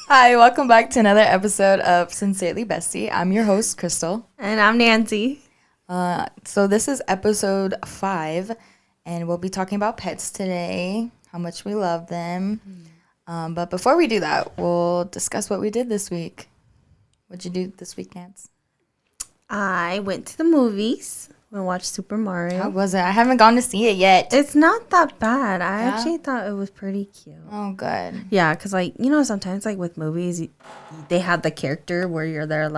Hi, welcome back to another episode of Sincerely Bestie. I'm your host, Krystal. And I'm Nancy. So this is episode 5, and we'll be talking about pets today, how much we love them. But before we do that, we'll discuss what we did this week. What'd you do this week, Nance? I went to the movies and watched Super Mario. How was it? I haven't gone to see it yet. It's not that bad. I Yeah? actually thought it was pretty cute. Oh, good. Yeah, because, sometimes, with movies, they have the character where you're there,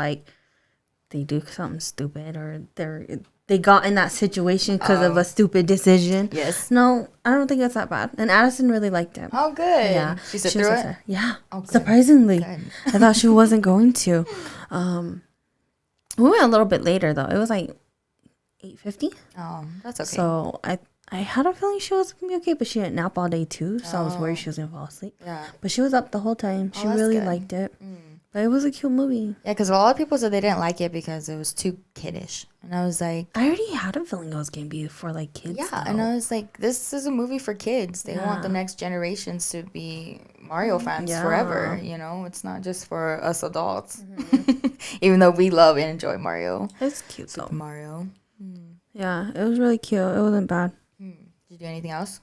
they do something stupid or they got in that situation because of a stupid decision. Yes. No, I don't think it's that bad. And Addison really liked it. Oh, good. Yeah. She sit was through upset. it? Yeah. Oh, good. Surprisingly. Good. I thought she wasn't going to. We went a little bit later, though. It was 8:50. Oh, that's okay. So I had a feeling she was going to be okay, but she didn't nap all day, too. So I was worried she was going to fall asleep. Yeah. But she was up the whole time. She that's really good. liked it. But it was a cute movie. Yeah, because a lot of people said they didn't like it because it was too kiddish. And I was like, I already had a feeling it was going to be for, kids. yeah. Though. And I was like, this is a movie for kids. They want the next generations to be Mario fans forever. You know, it's not just for us adults. Even though we love and enjoy Mario. It's cute, though. Mario. Yeah, it was really cute. It wasn't bad. Did you do anything else?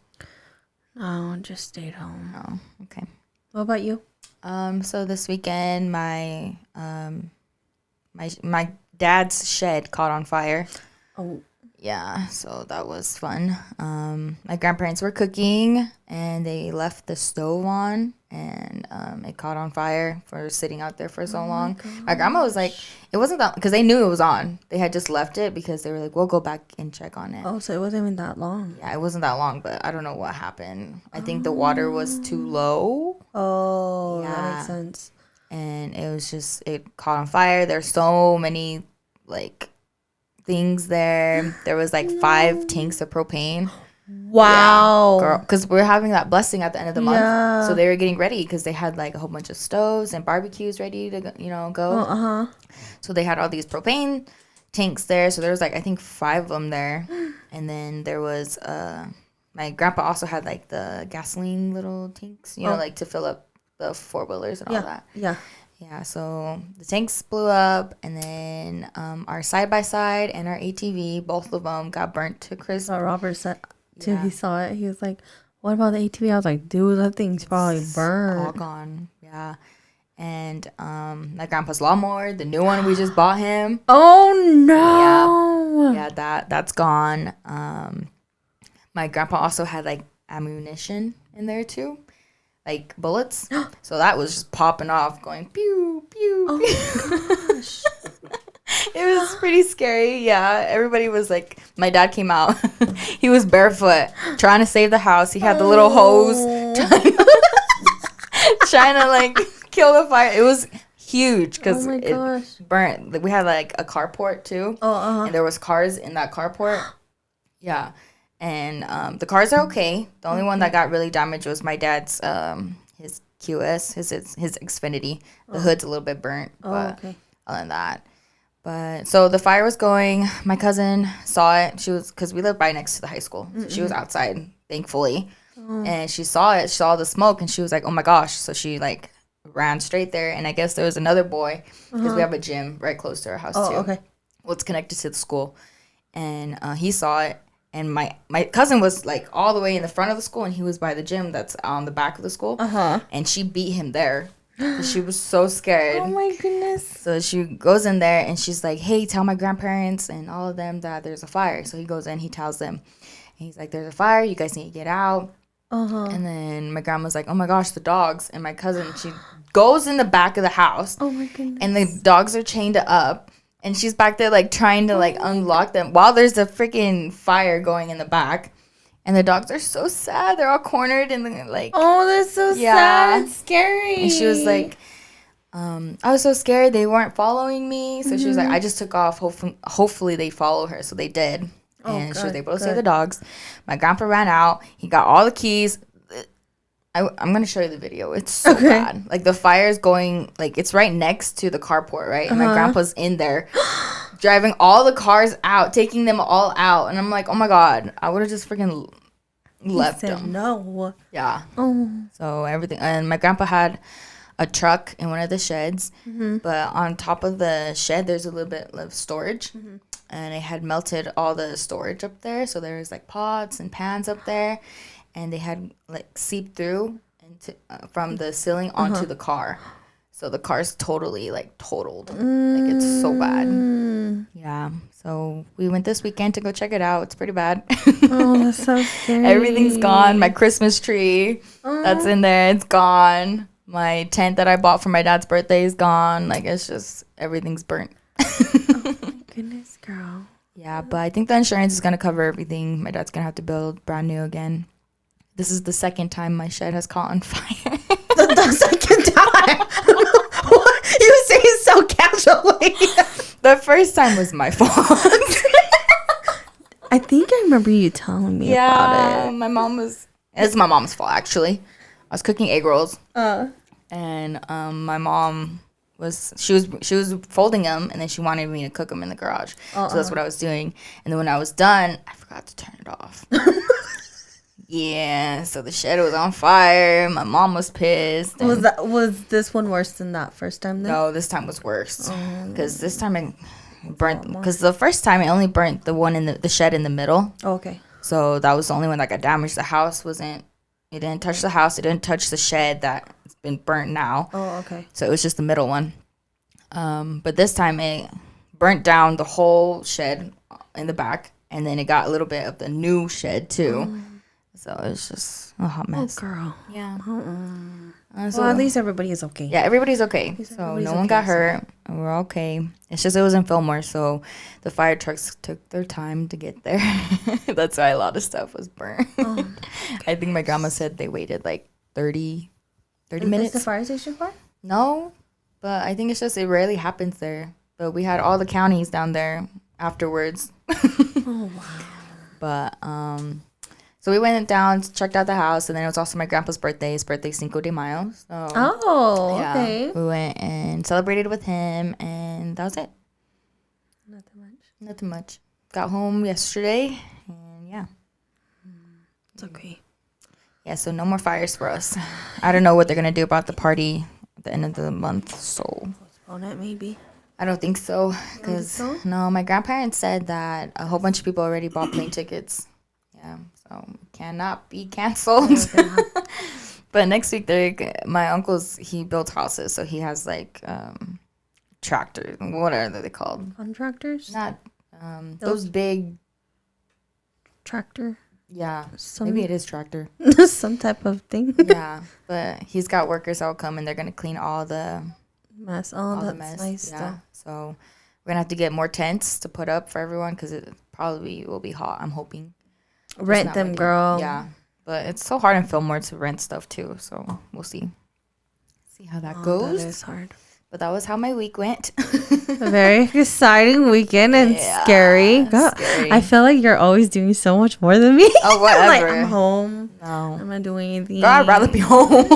No, just stayed home. Oh, okay. What about you? So this weekend, my dad's shed caught on fire. Oh. Yeah, so that was fun. My grandparents were cooking, and they left the stove on, and it caught on fire for sitting out there for so long. My grandma was like, it wasn't that, because they knew it was on. They had just left it because they were like, we'll go back and check on it. Oh, so it wasn't even that long. Yeah, it wasn't that long, but I don't know what happened. I think the water was too low. Oh, Yeah. that makes sense. And it caught on fire. There's so many things there. There was 5 tanks of propane. Wow. Because we're having that blessing at the end of the month. Yeah. So they were getting ready because they had a whole bunch of stoves and barbecues ready to go. So they had all these propane tanks there. So there was I think 5 of them there. And then there was my grandpa also had the gasoline little tanks, to fill up the 4-wheelers and all that. Yeah, so the tanks blew up, and then our side-by-side and our ATV, both of them got burnt to crisp. Robert said too. He saw it. He was like, "What about the ATV?" I was like, "Dude, that thing's probably burnt." All gone. Yeah, and my grandpa's lawnmower, the new one we just bought him. Oh no! Yeah, that's gone. My grandpa also had ammunition in there too. Bullets. So that was just popping off, going pew, pew, Oh pew. gosh. It was pretty scary. Yeah. Everybody was my dad came out. He was barefoot trying to save the house. He had the little hose trying to kill the fire. It was huge because it burnt. We had a carport too. And there was cars in that carport. Yeah. And the cars are okay. The only one that got really damaged was my dad's his QS, his Xfinity. The hood's a little bit burnt, but other than that. But so the fire was going. My cousin saw it. She was because we live right next to the high school. So she was outside, thankfully, and she saw it. She saw the smoke, and she was like, "Oh my gosh!" So she ran straight there. And I guess there was another boy because we have a gym right close to our house too. Okay. Well, it's connected to the school, and he saw it. And my cousin was all the way in the front of the school, and he was by the gym that's on the back of the school. And she beat him there. She was so scared. Oh my goodness. So she goes in there, and she's like, "Hey, tell my grandparents and all of them that there's a fire." So he goes in, he tells them, and he's like, "There's a fire. You guys need to get out." And then my grandma's like, "Oh my gosh, the dogs!" And my cousin, she goes in the back of the house. Oh my goodness. And the dogs are chained up. And she's back there trying to unlock them while there's a freaking fire going in the back. And the dogs are so sad. They're all cornered and Oh, that's so sad. It's scary. And she was like, I was so scared they weren't following me. So she was like, I just took off. Hopefully they follow her. So they did. And she was able to save the dogs. My grandpa ran out. He got all the keys. I'm going to show you the video. It's so bad. The fire's going, it's right next to the carport, right? And my grandpa's in there driving all the cars out, taking them all out. And I'm like, oh my God, I would have just freaking left them. No. Yeah. Oh. So everything. And my grandpa had a truck in one of the sheds. But on top of the shed, there's a little bit of storage. And it had melted all the storage up there. So there was like pots and pans up there. And they had like seeped through into, from the ceiling onto the car. So the car's totally like totaled. Like it's so bad. Yeah. So we went this weekend to go check it out. It's pretty bad. Oh, that's so scary. Everything's gone. My Christmas tree that's in there, it's gone. My tent that I bought for my dad's birthday is gone. Like it's just everything's burnt. Goodness, girl. Yeah, but I think the insurance is gonna cover everything. My dad's gonna have to build brand new again. This is the second time my shed has caught on fire. The second time. You say it so casually. The first time was my fault. I think I remember you telling me about it. It's my mom's fault actually. I was cooking egg rolls. And my mom she was folding them, and then she wanted me to cook them in the garage. So that's what I was doing. And then when I was done, I forgot to turn it off. Yeah, so the shed was on fire. My mom was pissed. Was this one worse than that first time then? No, this time was worse. Because this time it burnt. Because the first time it only burnt the one in the shed in the middle. Oh, okay. So that was the only one that got damaged. The house it didn't touch the house. It didn't touch the shed that's been burnt now. Oh, okay. So it was just the middle one. But this time it burnt down the whole shed in the back. And then it got a little bit of the new shed too. So it's just a hot mess. Oh, girl. Yeah. So at least everybody is okay. Yeah, everybody's okay. So no one got hurt. And we're okay. It's just it was in Fillmore, so the fire trucks took their time to get there. That's why a lot of stuff was burnt. I think my grandma said they waited like 30 minutes. Is the fire station far? No, but I think it's just it rarely happens there. But we had all the counties down there afterwards. Oh, wow. But so we went down, checked out the house, and then it was also my grandpa's birthday. His birthday's Cinco de Mayo. So, okay. We went and celebrated with him, and that was it. Nothing much. Got home yesterday, and yeah. It's okay. Yeah, so no more fires for us. I don't know what they're going to do about the party at the end of the month, so. Postpone it, maybe. I don't think so, because, no, my grandparents said that a whole bunch of people already bought plane tickets. Yeah, so cannot be canceled. But next week, my uncle's, he builds houses, so he has like tractors, what are they called? Contractors? Not those big tractor. Yeah, maybe it is tractor. Some type of thing. Yeah, but he's got workers that will come and they're gonna clean all the mess. All the mess. Nice yeah. stuff. So we're gonna have to get more tents to put up for everyone because it probably will be hot. I'm hoping. Rent them, girl. Yeah, but it's so hard in Fillmore to rent stuff too. So we'll see how that goes. That is hard. But that was how my week went. A very exciting weekend and scary. God, scary. I feel like you're always doing so much more than me. Oh, whatever. Like, I'm home. No. I'm not doing anything. Girl, I'd rather be home.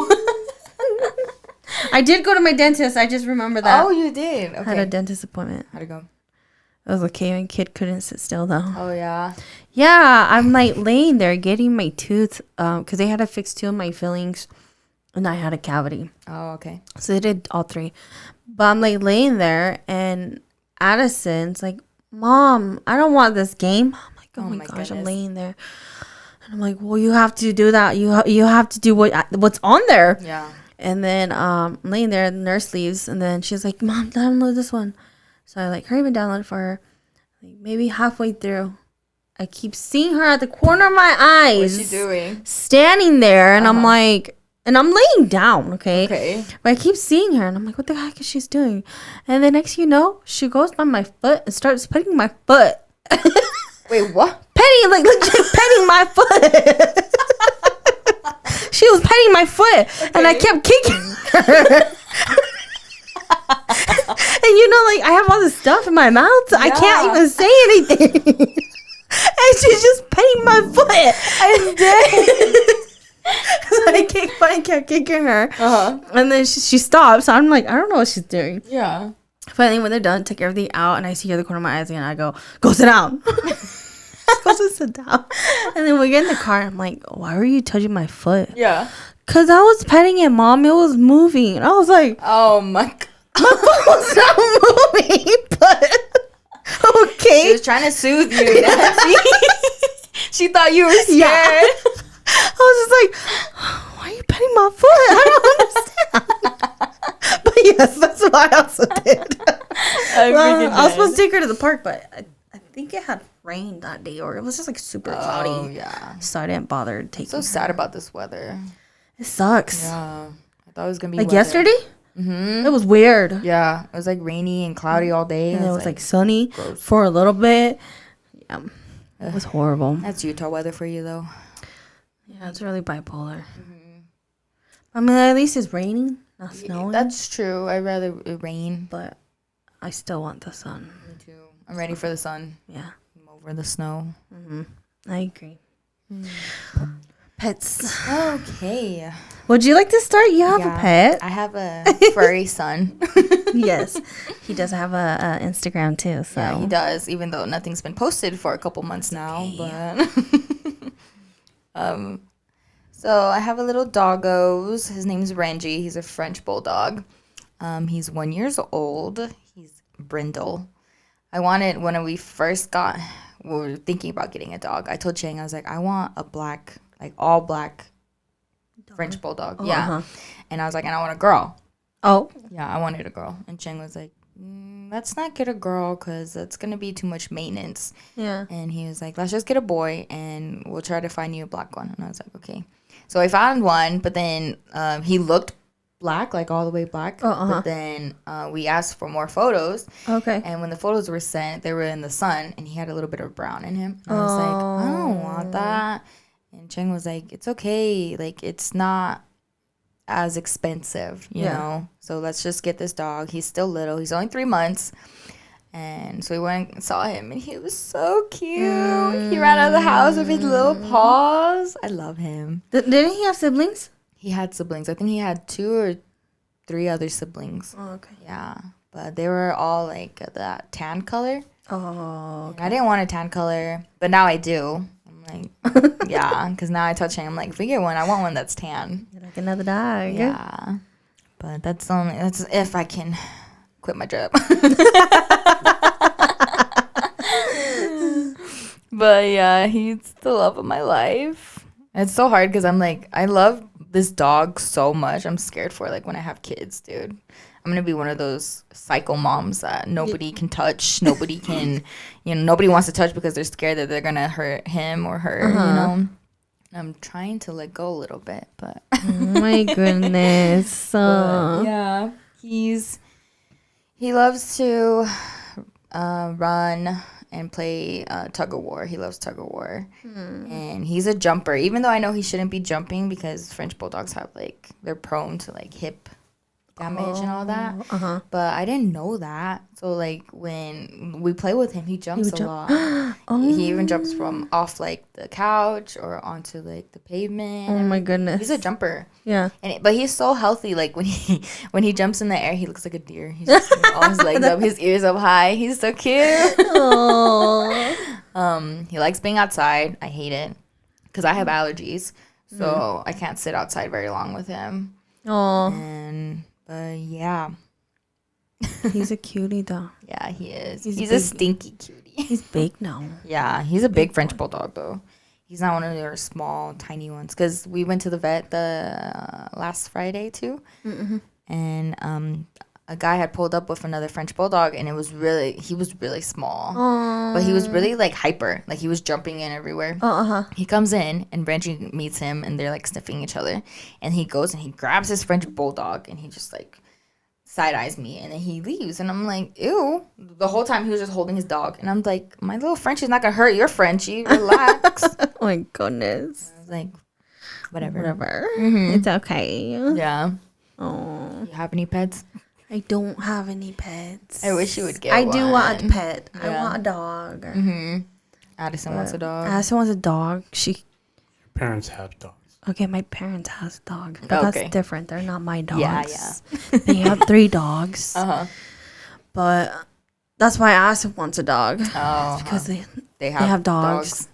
I did go to my dentist. I just remember that. Oh, you did? Okay. I had a dentist appointment. How'd it go? It was okay. My kid couldn't sit still, though. Oh, yeah? Yeah. I'm, like, laying there getting my tooth because they had to fix 2 of my fillings. And I had a cavity. Oh, okay. So they did all 3. But I'm like laying there and Addison's like, Mom, I don't want this game. I'm like, oh my gosh, goodness. I'm laying there. And I'm like, well, you have to do that. You have to do what's on there. Yeah. And then I'm laying there, the nurse leaves. And then she's like, Mom, download this one. So I like hurry and download it for her. Like maybe halfway through, I keep seeing her at the corner of my eyes. What's she doing? Standing there. And I'm like... And I'm laying down, okay? But I keep seeing her, and I'm like, what the heck is she doing? And the next thing you know, she goes by my foot and starts petting my foot. Wait, what? Petting, like legit petting my foot. She was petting my foot, and I kept kicking her. And you know, like, I have all this stuff in my mouth, so I can't even say anything. And she's just petting my foot. I'm dead. So I kept kicking her. And then she stops. So I'm like, I don't know what she's doing. Yeah. Finally, when they're done, take everything out. And I see her at the corner of my eyes again. I go sit down. supposed to sit down. And then we get in the car. I'm like, why were you touching my foot? Yeah. Because I was petting it, Mom. It was moving. And I was like, oh, my God. My foot was not moving, but okay. She was trying to soothe you, Nancy. She thought you were scared. Yeah. I was just like, why are you petting my foot? I don't understand. But yes, that's what I also did. I was supposed to take her to the park, but I think it had rained that day, or it was just like super cloudy. Oh, yeah. So I didn't bother taking her. So sad about this weather. It sucks. Yeah. I thought it was going to be like weather. Yesterday? Mm-hmm. It was weird. Yeah. It was like rainy and cloudy all day. And it was like sunny gross. For a little bit. Yeah. It was horrible. That's Utah weather for you, though. Yeah, it's really bipolar. Mm-hmm. I mean, at least it's raining, not snowing. That's true. I'd rather it rain. But I still want the sun. Me too. I'm ready for the sun. Yeah. I'm over the snow. Mm-hmm. I agree. Pets. Okay. Would you like to start? You have a pet? I have a furry son. Yes. He does have a Instagram too. So yeah, he does, even though nothing's been posted for a couple months now. Okay. But so I have a little doggos. His name's Renji. He's a French bulldog. He's 1 year old. He's brindle. I wanted, when we first we were thinking about getting a dog, I told Chang, I was like, I want a black, like all black dog. French bulldog. Oh, yeah. Uh-huh. And I was like, and I want a girl. Oh. Yeah, I wanted a girl. And Chang was like, let's not get a girl because that's going to be too much maintenance. Yeah. And he was like, let's just get a boy and we'll try to find you a black one. And I was like, okay. So I found one, but then he looked black, like all the way black. But then we asked for more photos. Okay. And when the photos were sent, they were in the sun, and he had a little bit of brown in him. And I was like, I don't want that. And Cheng was like, it's okay. Like, it's not as expensive, you know? So let's just get this dog. He's still little. He's only 3 months. And so we went and saw him, and he was so cute. He ran out of the house with his little paws. I love him. Didn't he have siblings? He had siblings. I think he had 2 or 3 other siblings. Oh, okay. Yeah. But they were all like that tan color. Oh. Okay. I didn't want a tan color, but now I do. I'm like, yeah. Because now I touch him. I'm like, if we get one, I want one that's tan. You're like another dog. Yeah. But that's if I can quit my job. But yeah, he's the love of my life. It's so hard because I'm like, I love this dog so much. I'm scared for like when I have kids, dude. I'm gonna be one of those psycho moms that nobody can touch, nobody can, nobody wants to touch because they're scared that they're gonna hurt him or her, you know. I'm trying to let go a little bit, but oh my goodness. But, yeah, he loves to run and play tug of war. He loves tug of war. And he's a jumper, even though I know he shouldn't be jumping because French bulldogs have they're prone to hip damage and all that. But I didn't know that. So when we play with him, he jumps a lot. He even jumps from off the couch or onto the pavement. Oh my goodness. He's a jumper. Yeah. But he's so healthy. When he jumps in the air, he looks like a deer. He's just all his legs up, his ears up high. He's so cute. He likes being outside. I hate it because I have allergies, so I can't sit outside very long with him. But yeah. He's a cutie though. Yeah, he is. He's a stinky cutie. He's big now. Yeah, he's a big French bulldog though. He's not one of your small, tiny ones. Because we went to the vet last Friday too, and a guy had pulled up with another French bulldog, and he was really small. Aww. But he was really hyper. He was jumping in everywhere. He comes in, and Benji meets him, and they're sniffing each other. And he goes and he grabs his French bulldog, and he just side eyes me, and then he leaves. And I'm like, ew. The whole time he was just holding his dog, and I'm like, my little Frenchie's not gonna hurt your Frenchie. Relax. Oh my goodness. I was like, whatever. It's okay. Yeah. Oh. You have any pets? I don't have any pets. I wish you would get one. I do want a pet. Yeah. I want a dog. Addison wants a dog. Addison wants a dog. Your parents have dogs. Okay, my parents has a dog. But that's different. They're not my dogs. Yeah. They have 3 dogs. Uh-huh. But That's why Addison wants a dog. Oh, because they have dogs.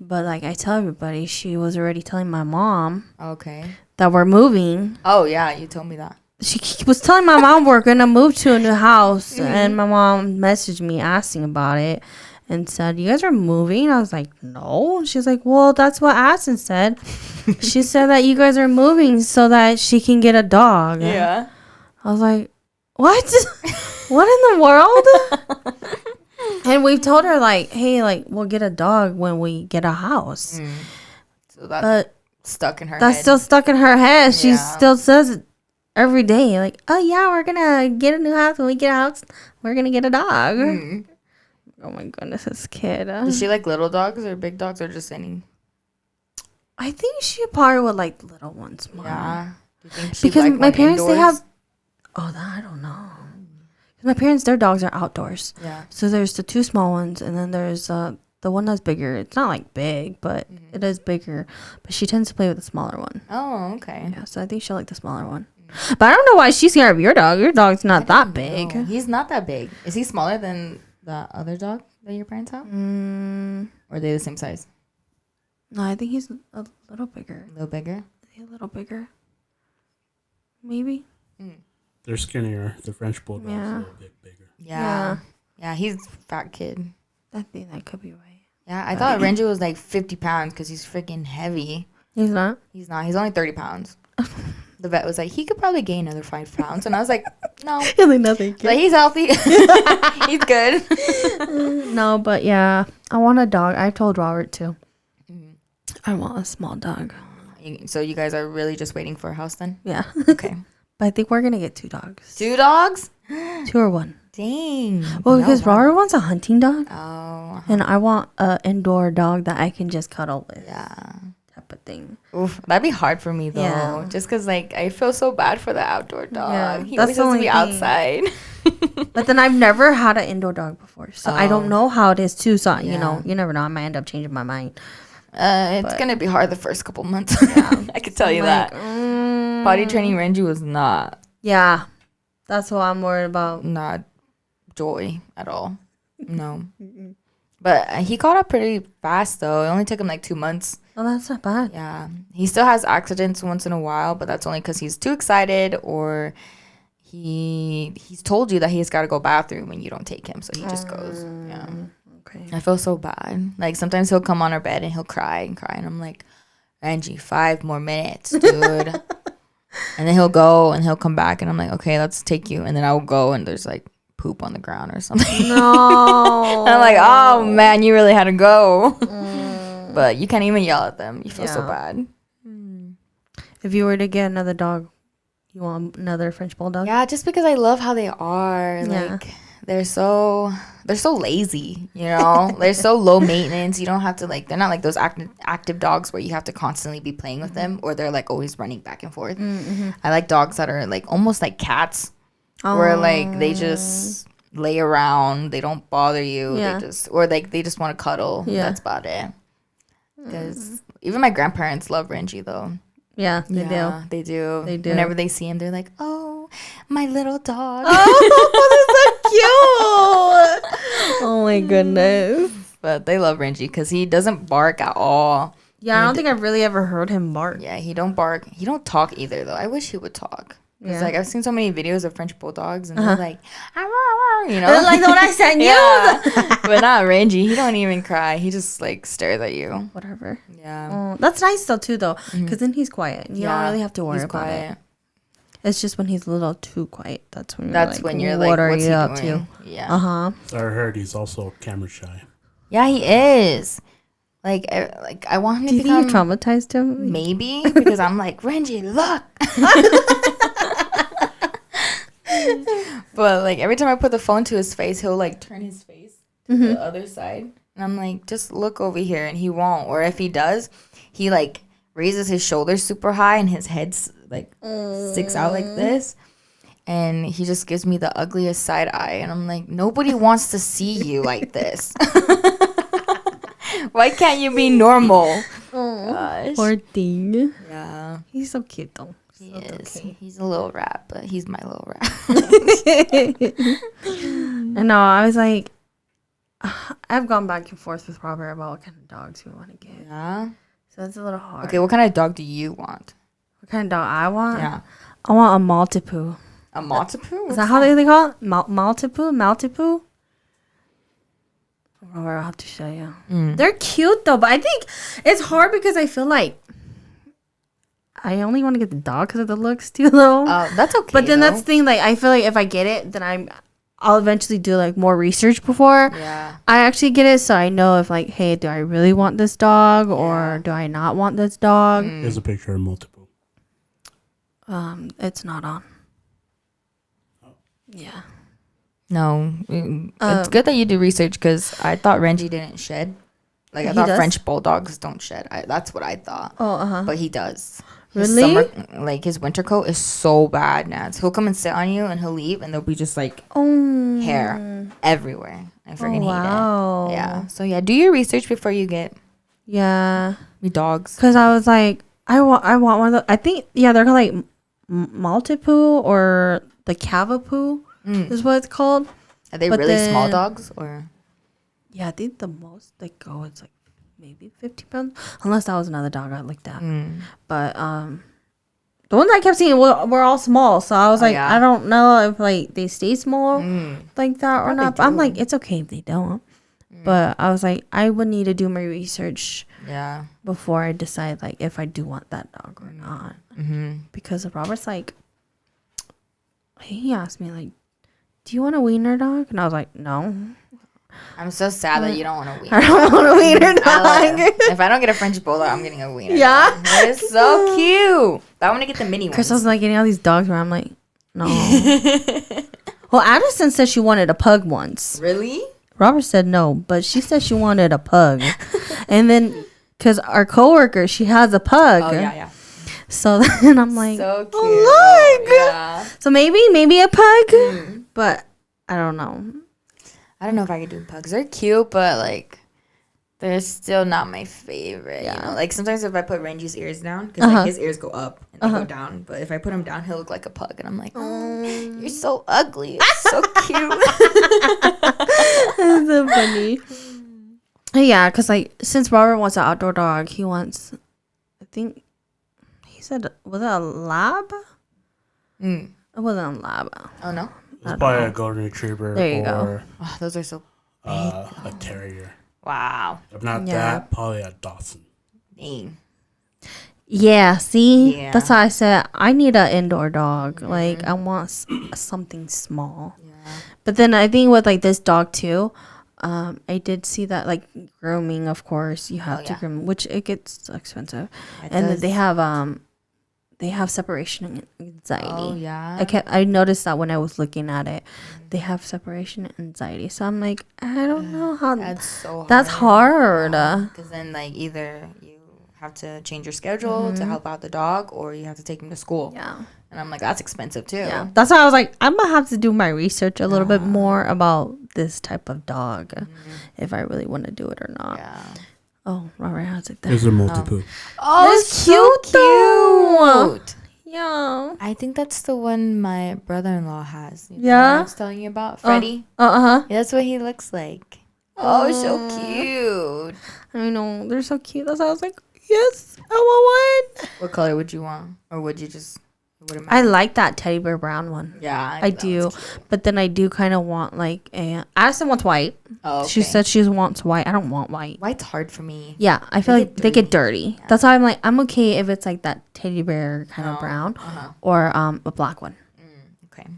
But like I tell everybody, she was already telling my mom. Okay. That we're moving. Oh yeah, you told me that. She was telling my mom we're gonna move to a new house, and my mom messaged me asking about it, and said, "You guys are moving?" I was like, "No." She's like, "Well, that's what Addison said." She said that you guys are moving so that she can get a dog. Yeah. I was like, "What? What in the world?" And we've told her like, "Hey, like we'll get a dog when we get a house." So that's stuck in her head. That's still stuck in her head. She still says it every day. Like, "Oh yeah, we're gonna get a new house. When we get a house, we're gonna get a dog." Oh my goodness, this kid. Does she like little dogs or big dogs or just any? I think she probably would like little ones more. Yeah. Do you think she because like my parents, indoors? they have. Oh, that I don't know. My parents, their dogs are outdoors. Yeah. So there's the 2 small ones, and then there's the one that's bigger. It's not like big, but it is bigger. But she tends to play with the smaller one. Oh, okay. Yeah, so I think she'll like the smaller one. But I don't know why she's scared of your dog. Your dog's not that big. No, he's not that big. Is he smaller than the other dog that your parents have? Or are they the same size? No, I think he's a little bigger. A little bigger? A little bigger. Maybe. They're skinnier. The French Bulldog's a little bit bigger. Yeah. Yeah, he's a fat kid. I think that could be right. Yeah, I thought Renji was like 50 pounds because he's freaking heavy. He's not? He's not. He's only 30 pounds. The vet was like, he could probably gain another 5 pounds. And I was like, no. Really nothing. Like, he's healthy. He's good. No, but yeah. I want a dog. I told Robert too. I want a small dog. So you guys are really just waiting for a house then? Yeah. Okay. But I think we're going to get 2 dogs. 2 dogs? 2 or 1. Dang. Well, because Robert wants a hunting dog. Oh. And I want an indoor dog that I can just cuddle with. Yeah. Type of thing. Oof, that'd be hard for me though. Yeah. Just because like I feel so bad for the outdoor dog. Yeah, He that's always has to the be only outside. But then I've never had an indoor dog before. So I don't know how it is too. So, you know, you never know. I might end up changing my mind. It's going to be hard the first couple months. I could tell you that. Potty training Renji was not. Yeah. That's what I'm worried about. Not joy at all. No. But he caught up pretty fast though. It only took him like 2 months. Oh, that's not bad. Yeah. He still has accidents once in a while, but that's only because he's too excited or he's told you that he's got to go bathroom when you don't take him. So he just goes. Yeah. Okay. I feel so bad. Like sometimes he'll come on our bed and he'll cry and cry. And I'm like, Angie, 5 more minutes, dude. And then he'll go and he'll come back. And I'm like, okay, let's take you. And then I'll go and there's like poop on the ground or something. No. And I'm like, oh, man, you really had to go. But you can't even yell at them. You feel so bad. If you were to get another dog, you want another French Bulldog? Yeah, just because I love how they are. Yeah. Like, they're so lazy, you know? They're so low maintenance. You don't have to, like, they're not like those active dogs where you have to constantly be playing with them or they're, like, always running back and forth. I like dogs that are, like, almost like cats where, like, they just lay around. They don't bother you. Yeah. They just want to cuddle. Yeah. That's about it. Because even my grandparents love Renji, though. Yeah, they do. They do. They do. Whenever they see him, they're like, oh, my little dog. Oh, that's so cute. Oh, my goodness. But they love Renji because he doesn't bark at all. Yeah, I don't think I've really ever heard him bark. Yeah, he don't bark. He don't talk either, though. I wish he would talk. Because, like, I've seen so many videos of French bulldogs, and they're like, you know? Like the one I sent you. Yeah. But not Renji. He don't even cry. He just, like, stares at you. Whatever. Yeah. Oh, that's nice, though, too, though. Because then he's quiet. You don't really have to worry about it. It's just when he's a little too quiet. That's when you're like, what are you up to? Yeah. Uh-huh. So I heard he's also camera shy. Yeah, he is. Like I want him to become... Do you think you traumatized him? Maybe. Because I'm like, Renji, look. But, like, every time I put the phone to his face, he'll, like, turn his face to the other side. And I'm like, just look over here. And he won't. Or if he does, he, like, raises his shoulders super high and his head's, like, sticks out like this. And he just gives me the ugliest side eye. And I'm like, nobody wants to see you like this. Why can't you be normal? Oh, gosh. poor thing. Yeah. He's so cute, though. He is. Okay. He's a little rat, but he's my little rat. And no, I was like, I've gone back and forth with Robert about what kind of dogs we want to get. Yeah. So it's a little hard. Okay, what kind of dog do you want? What kind of dog I want? Yeah. I want a Maltipoo. A Maltipoo? Is that how they call it? Maltipoo? Robert, I'll have to show you. They're cute though, but I think it's hard because I feel like I only want to get the dog because of the looks too, though. That's okay. But then that's the thing. Like, I feel like if I get it, then I'll eventually do like more research before I actually get it, so I know if like, hey, do I really want this dog or do I not want this dog? Here's a picture of multiple. It's not on. Yeah. No, it's good that you do research because I thought Renji didn't shed. Like I thought French bulldogs don't shed. That's what I thought. But he does. His really? Like his winter coat is so bad, Nats. He'll come and sit on you and he'll leave and there'll be just like hair everywhere. I freaking hate it. Yeah. So yeah, do your research before you get me dogs. Because I was like, I want one of those. I think they're called like Maltipoo or the Cavapoo is what it's called. Are they really small dogs or? Yeah, I think the most they go is like maybe 50 pounds, unless that was another dog I looked at. But the ones I kept seeing were all small, so I was like, I don't know if like they stay small like that or not. But I'm like, it's okay if they don't. But I was like, I would need to do my research before I decide like if I do want that dog or not. Because Robert's like, he asked me like, do you want a wiener dog? And I was like, no. I'm so sad that you don't want a wiener. I don't want a wiener dog. If I don't get a French bulldog, I'm getting a wiener. Yeah, dog. That is so cute. I want to get the mini ones. Krystal's like getting all these dogs where I'm like, no. Well, Addison said she wanted a pug once. Really? Robert said no, but she said she wanted a pug. And then, because our coworker, she has a pug. Oh, yeah. So then I'm like, so cute. Oh, look. Yeah. So maybe a pug, but I don't know. I don't know if I could do pugs. They're cute, but like they're still not my favorite. Yeah. You know? Like sometimes if I put Renji's ears down, because like his ears go up and they go down, but if I put him down, he'll look like a pug, and I'm like, oh, you're so ugly. It's so cute. That's so funny. Yeah, because like since Robert wants an outdoor dog, he wants, I think he said, was it a lab? It wasn't a lab. Oh no. It's probably a golden retriever. There you go. Oh, those are so big. A terrier. Wow. If not that, probably a Dachshund. Dang. Yeah, see? Yeah. That's why I said I need an indoor dog. Like, I want something small. Yeah. But then I think with, like, this dog, too, I did see that, like, grooming, of course. You have to groom, which it gets expensive. And then they have separation anxiety. Oh, yeah. I noticed that when I was looking at it. They have separation anxiety. So I'm like, I don't know how. That's so hard. That's hard. Because then, like, either you have to change your schedule to help out the dog or you have to take him to school. Yeah. And I'm like, that's expensive, too. Yeah. That's why I was like, I'm going to have to do my research a little bit more about this type of dog if I really want to do it or not. Yeah. Oh, Robert has it there. There's a multiple. Oh, it's so cute. Yeah. I think that's the one my brother-in-law has. You know I was telling you about Freddie. Yeah, that's what he looks like. Oh, so cute. I know. They're so cute. That's why I was like, yes, I want one. What color would you want? Or would you just... I like that teddy bear brown one. Yeah, I do. But then I do kind of want like a... Addison wants white. Oh, okay. She said she wants white. I don't want white. White's hard for me. Yeah, I feel like they get dirty. Yeah. That's why I'm like, I'm okay if it's like that teddy bear kind of brown or a black one. Okay.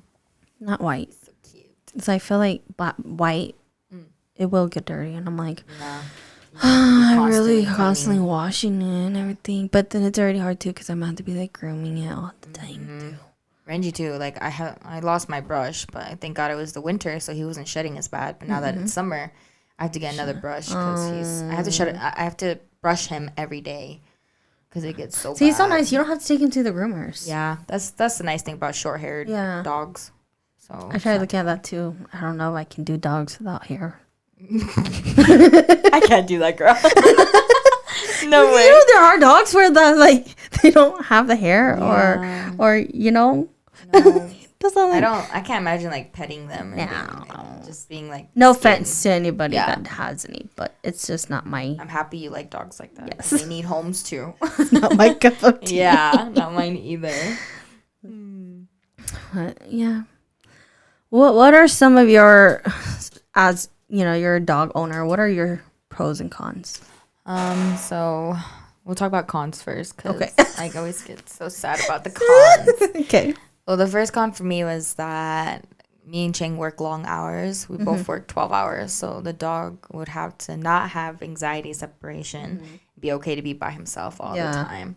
Not white. So cute. So I feel like white, it will get dirty. And I'm like... Yeah. I'm really constantly washing it and everything, but then it's already hard too because I'm going to be like grooming it all the time too. Renji too. Like I lost my brush, but thank God it was the winter, so he wasn't shedding as bad. But now that it's summer, I have to get another brush because I have to shed it. I have to brush him every day because it gets so. See, it's so nice. You don't have to take him to the groomers. Yeah, that's the nice thing about short-haired dogs. So I tried looking at that too. I don't know if I can do dogs without hair. I can't do that, girl. No way. You know, there are dogs where they don't have the hair or you know. No. I can't imagine like petting them and just being like. No offense to anybody that has any, but it's just not my. I'm happy you like dogs like that. Yes. They need homes too. It's not my cup of tea. Yeah, not mine either. But, yeah. What are some of your, as you know, you're a dog owner, what are your pros and cons? So we'll talk about cons first because okay. I always get so sad about the cons. Okay. Well, the first con for me was that me and Cheng work long hours. We both work 12 hours. So the dog would have to not have anxiety separation, be okay to be by himself all the time.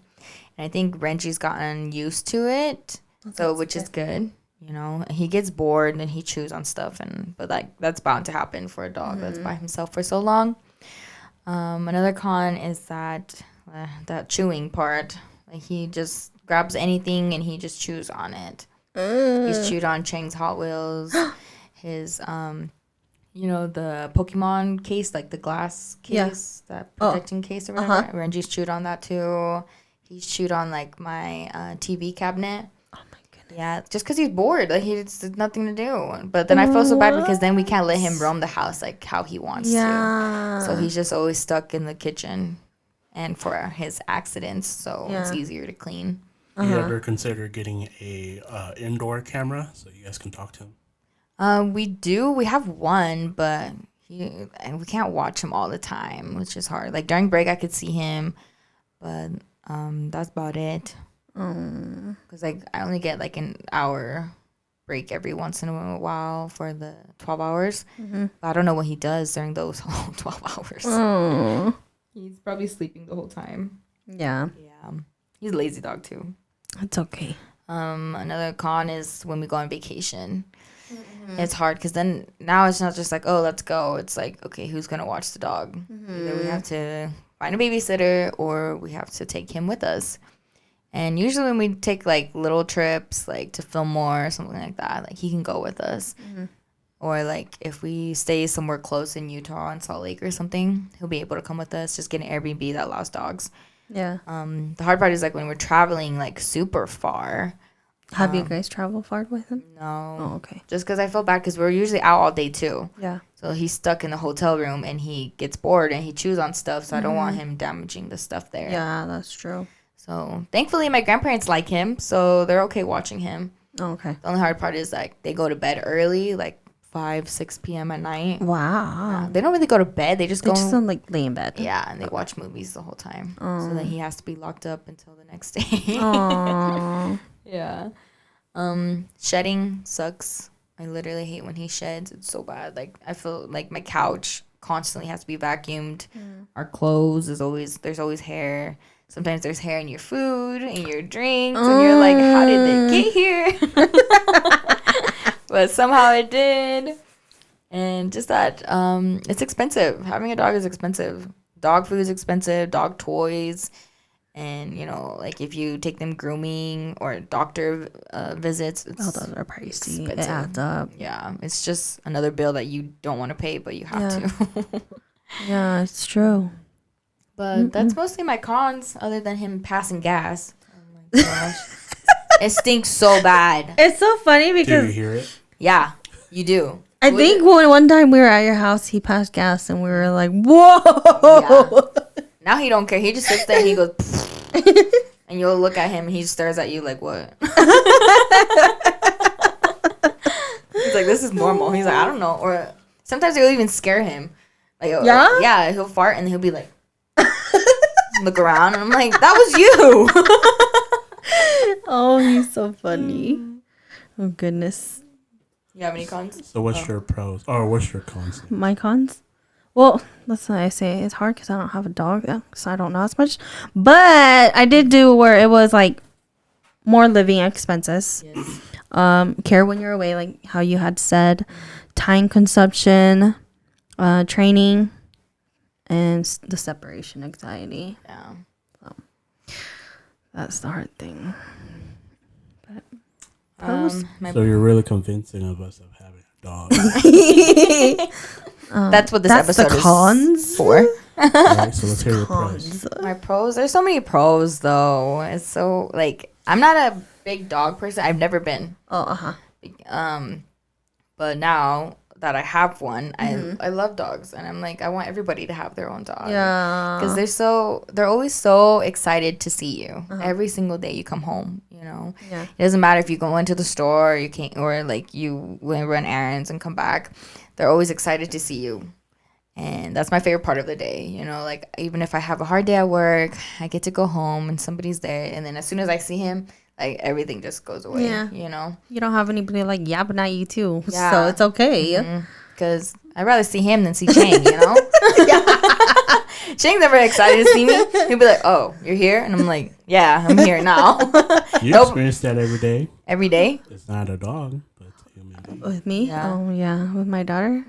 And I think Renji's gotten used to it, which is good. You know, he gets bored and he chews on stuff. But like that's bound to happen for a dog that's by himself for so long. Another con is that chewing part. Like he just grabs anything and he just chews on it. He's chewed on Cheng's Hot Wheels, his the Pokemon case, like the glass case, that protecting case or whatever. Renji's chewed on that too. He's chewed on like my TV cabinet. Oh my goodness. Yeah, just because he's bored, like he just has nothing to do. But then I feel so bad because then we can't let him roam the house like how he wants to. So he's just always stuck in the kitchen, and for his accidents, so it's easier to clean. You ever consider getting a indoor camera so you guys can talk to him? We do. We have one, but we can't watch him all the time, which is hard. Like during break, I could see him, but that's about it. Because like I only get like an hour break every once in a while for the 12 hours. But I don't know what he does during those whole 12 hours. He's probably sleeping the whole time. Yeah. He's a lazy dog too. It's okay. Another con is when we go on vacation. It's hard because then now it's not just like, oh, let's go. It's like, okay, who's going to watch the dog? Either we have to find a babysitter or we have to take him with us. And usually when we take like little trips, like to Fillmore or something like that, like he can go with us. Or like if we stay somewhere close in Utah in Salt Lake or something, he'll be able to come with us. Just get an Airbnb that allows dogs. Yeah. The hard part is like when we're traveling like super far. Have you guys traveled far with him? No. Oh, okay. Just because I feel bad because we're usually out all day too. Yeah. So he's stuck in the hotel room and he gets bored and he chews on stuff. So I don't want him damaging the stuff there. Yeah, that's true. So thankfully my grandparents like him. So they're okay watching him. Oh, okay. The only hard part is like they go to bed early, like 5-6 p.m. at night. Wow. They don't really go to bed. They just don't like lay in bed. Yeah, and they watch movies the whole time. So then he has to be locked up until the next day. Aww. Yeah. Shedding sucks. I literally hate when he sheds. It's so bad. Like I feel like my couch constantly has to be vacuumed. Our clothes there's always hair. Sometimes there's hair in your food, in your drinks, and you're like, how did they get here? But somehow it did. And just that, it's expensive. Having a dog is expensive. Dog food is expensive. Dog toys. And, you know, like if you take them grooming or doctor visits, it's those are pricey. expensive. It adds up. Yeah, it's just another bill that you don't want to pay, but you have to. Yeah, it's true. But that's mostly my cons, other than him passing gas. Oh my gosh. It stinks so bad. It's so funny because... Do you hear it? Yeah, you do. I think one time we were at your house, he passed gas and we were like, whoa! Yeah. Now he don't care. He just sits there and he goes... and you'll look at him and he stares at you like, what? He's like, this is normal. He's like, I don't know. Or sometimes it'll even scare him. Like, yeah, he'll fart and he'll be like... look around and I'm like, that was you. Oh, he's so funny. Oh goodness. You have any cons? So what's your pros or what's your cons? My cons? Well, that's what I say. It's hard because I don't have a dog, so I don't know as much. But I did do where it was like more living expenses. Yes. Care when you're away, like how you had said, time consumption, training, and the separation anxiety. Yeah. So that's the hard thing. So you're really convincing of us of having a dog. That's what this episode the cons is for. Alright, so let's hear your pros. My pros? There's so many pros, though. It's so, like, I'm not a big dog person. I've never been. But now that I have one, I love dogs, and I'm like, I want everybody to have their own dog. Yeah, because they're always so excited to see you every single day you come home. You know, it doesn't matter if you go into the store, or you can't, or like you run errands and come back. They're always excited to see you. And that's my favorite part of the day, you know, like even if I have a hard day at work, I get to go home and somebody's there. And then as soon as I see him, like everything just goes away, you know. You don't have anybody like yapping at you too, so it's okay. Because I'd rather see him than see Chang, you know. Chang's never excited to see me. He'll be like, "Oh, you're here," and I'm like, "Yeah, I'm here now." You experience that every day. Every day. It's not a dog, but human being. With me? Yeah. Oh yeah, with my daughter.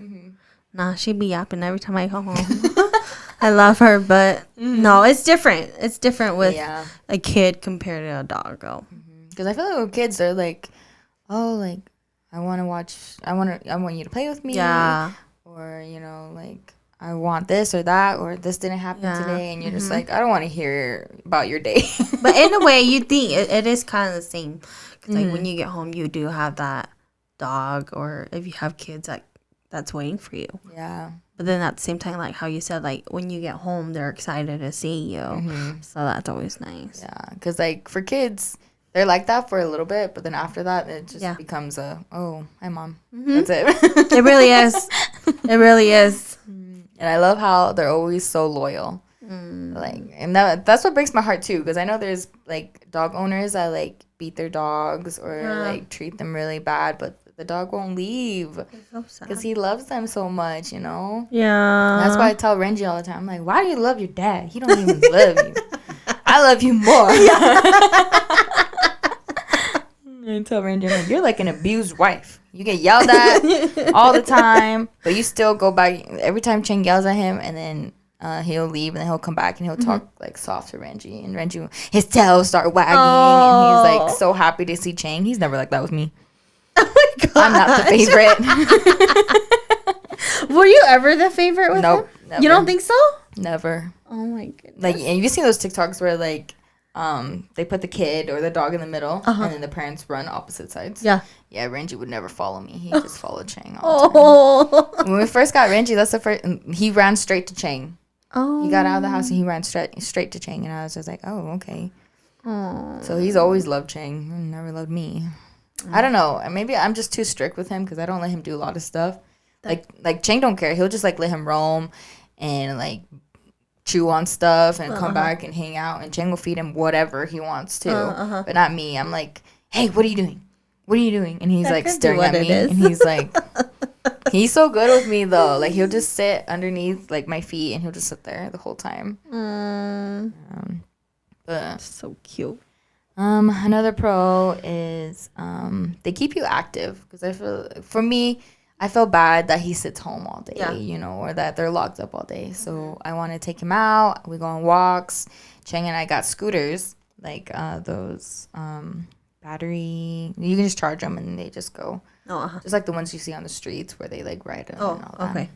Nah, she be yapping every time I come home. I love her, but no, it's different. It's different with a kid compared to a dog, though. Because I feel like with kids, they're like, "Oh, like I want to watch. I want you to play with me." Yeah. Or you know, like I want this or that, or this didn't happen today, and you're just like, I don't want to hear about your day. But in a way, you think it is kind of the same. Because like when you get home, you do have that dog, or if you have kids, like. That's waiting for you. Yeah. But then at the same time, like how you said, like when you get home, they're excited to see you. So that's always nice. Yeah. Because like for kids, they're like that for a little bit. But then after that, it just becomes oh, hi, Mom. That's it. It really is. It really is. And I love how they're always so loyal. Like, and that's what breaks my heart too. Because I know there's like dog owners that like beat their dogs or like treat them really bad. But the dog won't leave because he loves them so much, you know? Yeah. That's why I tell Renji all the time, I'm like, why do you love your dad? He don't even love you. I love you more. I tell Renji, I'm like, you're like an abused wife. You get yelled at all the time, but you still go back every time Chang yells at him, and then he'll leave, and then he'll come back, and he'll talk like soft to Renji, and Renji, his tail will start wagging, and he's like so happy to see Chang. He's never like that with me. Oh my God. I'm not the favorite. Were you ever the favorite with him? Never. You don't think so? Never. Oh my goodness. Like, and you've seen those TikToks where like they put the kid or the dog in the middle and then the parents run opposite sides. Yeah. Yeah, Renji would never follow me. He just followed Chang all the time. When we first got Renji, that's the first he ran straight to Chang. Oh. He got out of the house and he ran straight to Chang, and I was just like, "Oh, okay." Aww. So he's always loved Chang, never loved me. I don't know. Maybe I'm just too strict with him because I don't let him do a lot of stuff. Like Chang don't care. He'll just like let him roam and like chew on stuff and come back and hang out. And Chang will feed him whatever he wants to, but not me. I'm like, hey, what are you doing? What are you doing? And he's like staring at me, and he's like, he's so good with me though. Like he'll just sit underneath like my feet and he'll just sit there the whole time. But so cute. Another pro is they keep you active, because I feel bad that he sits home all day, you know, or that they're locked up all day. So I want to take him out. We go on walks. Chang and I got scooters, like those battery. You can just charge them and they just go. Just like the ones you see on the streets where they like ride them and all that. Okay.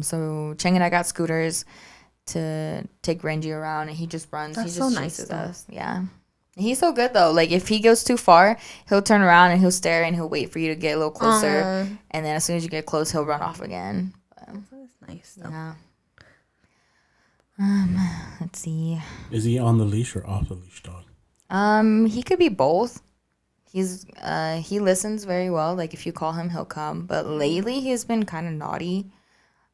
So Chang and I got scooters to take Renji around, and he just runs. That's he just so nice, chases us. Yeah. He's so good though. Like if he goes too far, he'll turn around and he'll stare and he'll wait for you to get a little closer. And then as soon as you get close, he'll run off again. That's nice though. Yeah. Let's see. Is he on the leash or off the leash dog? He could be both. He listens very well. Like if you call him, he'll come. But lately he's been kind of naughty.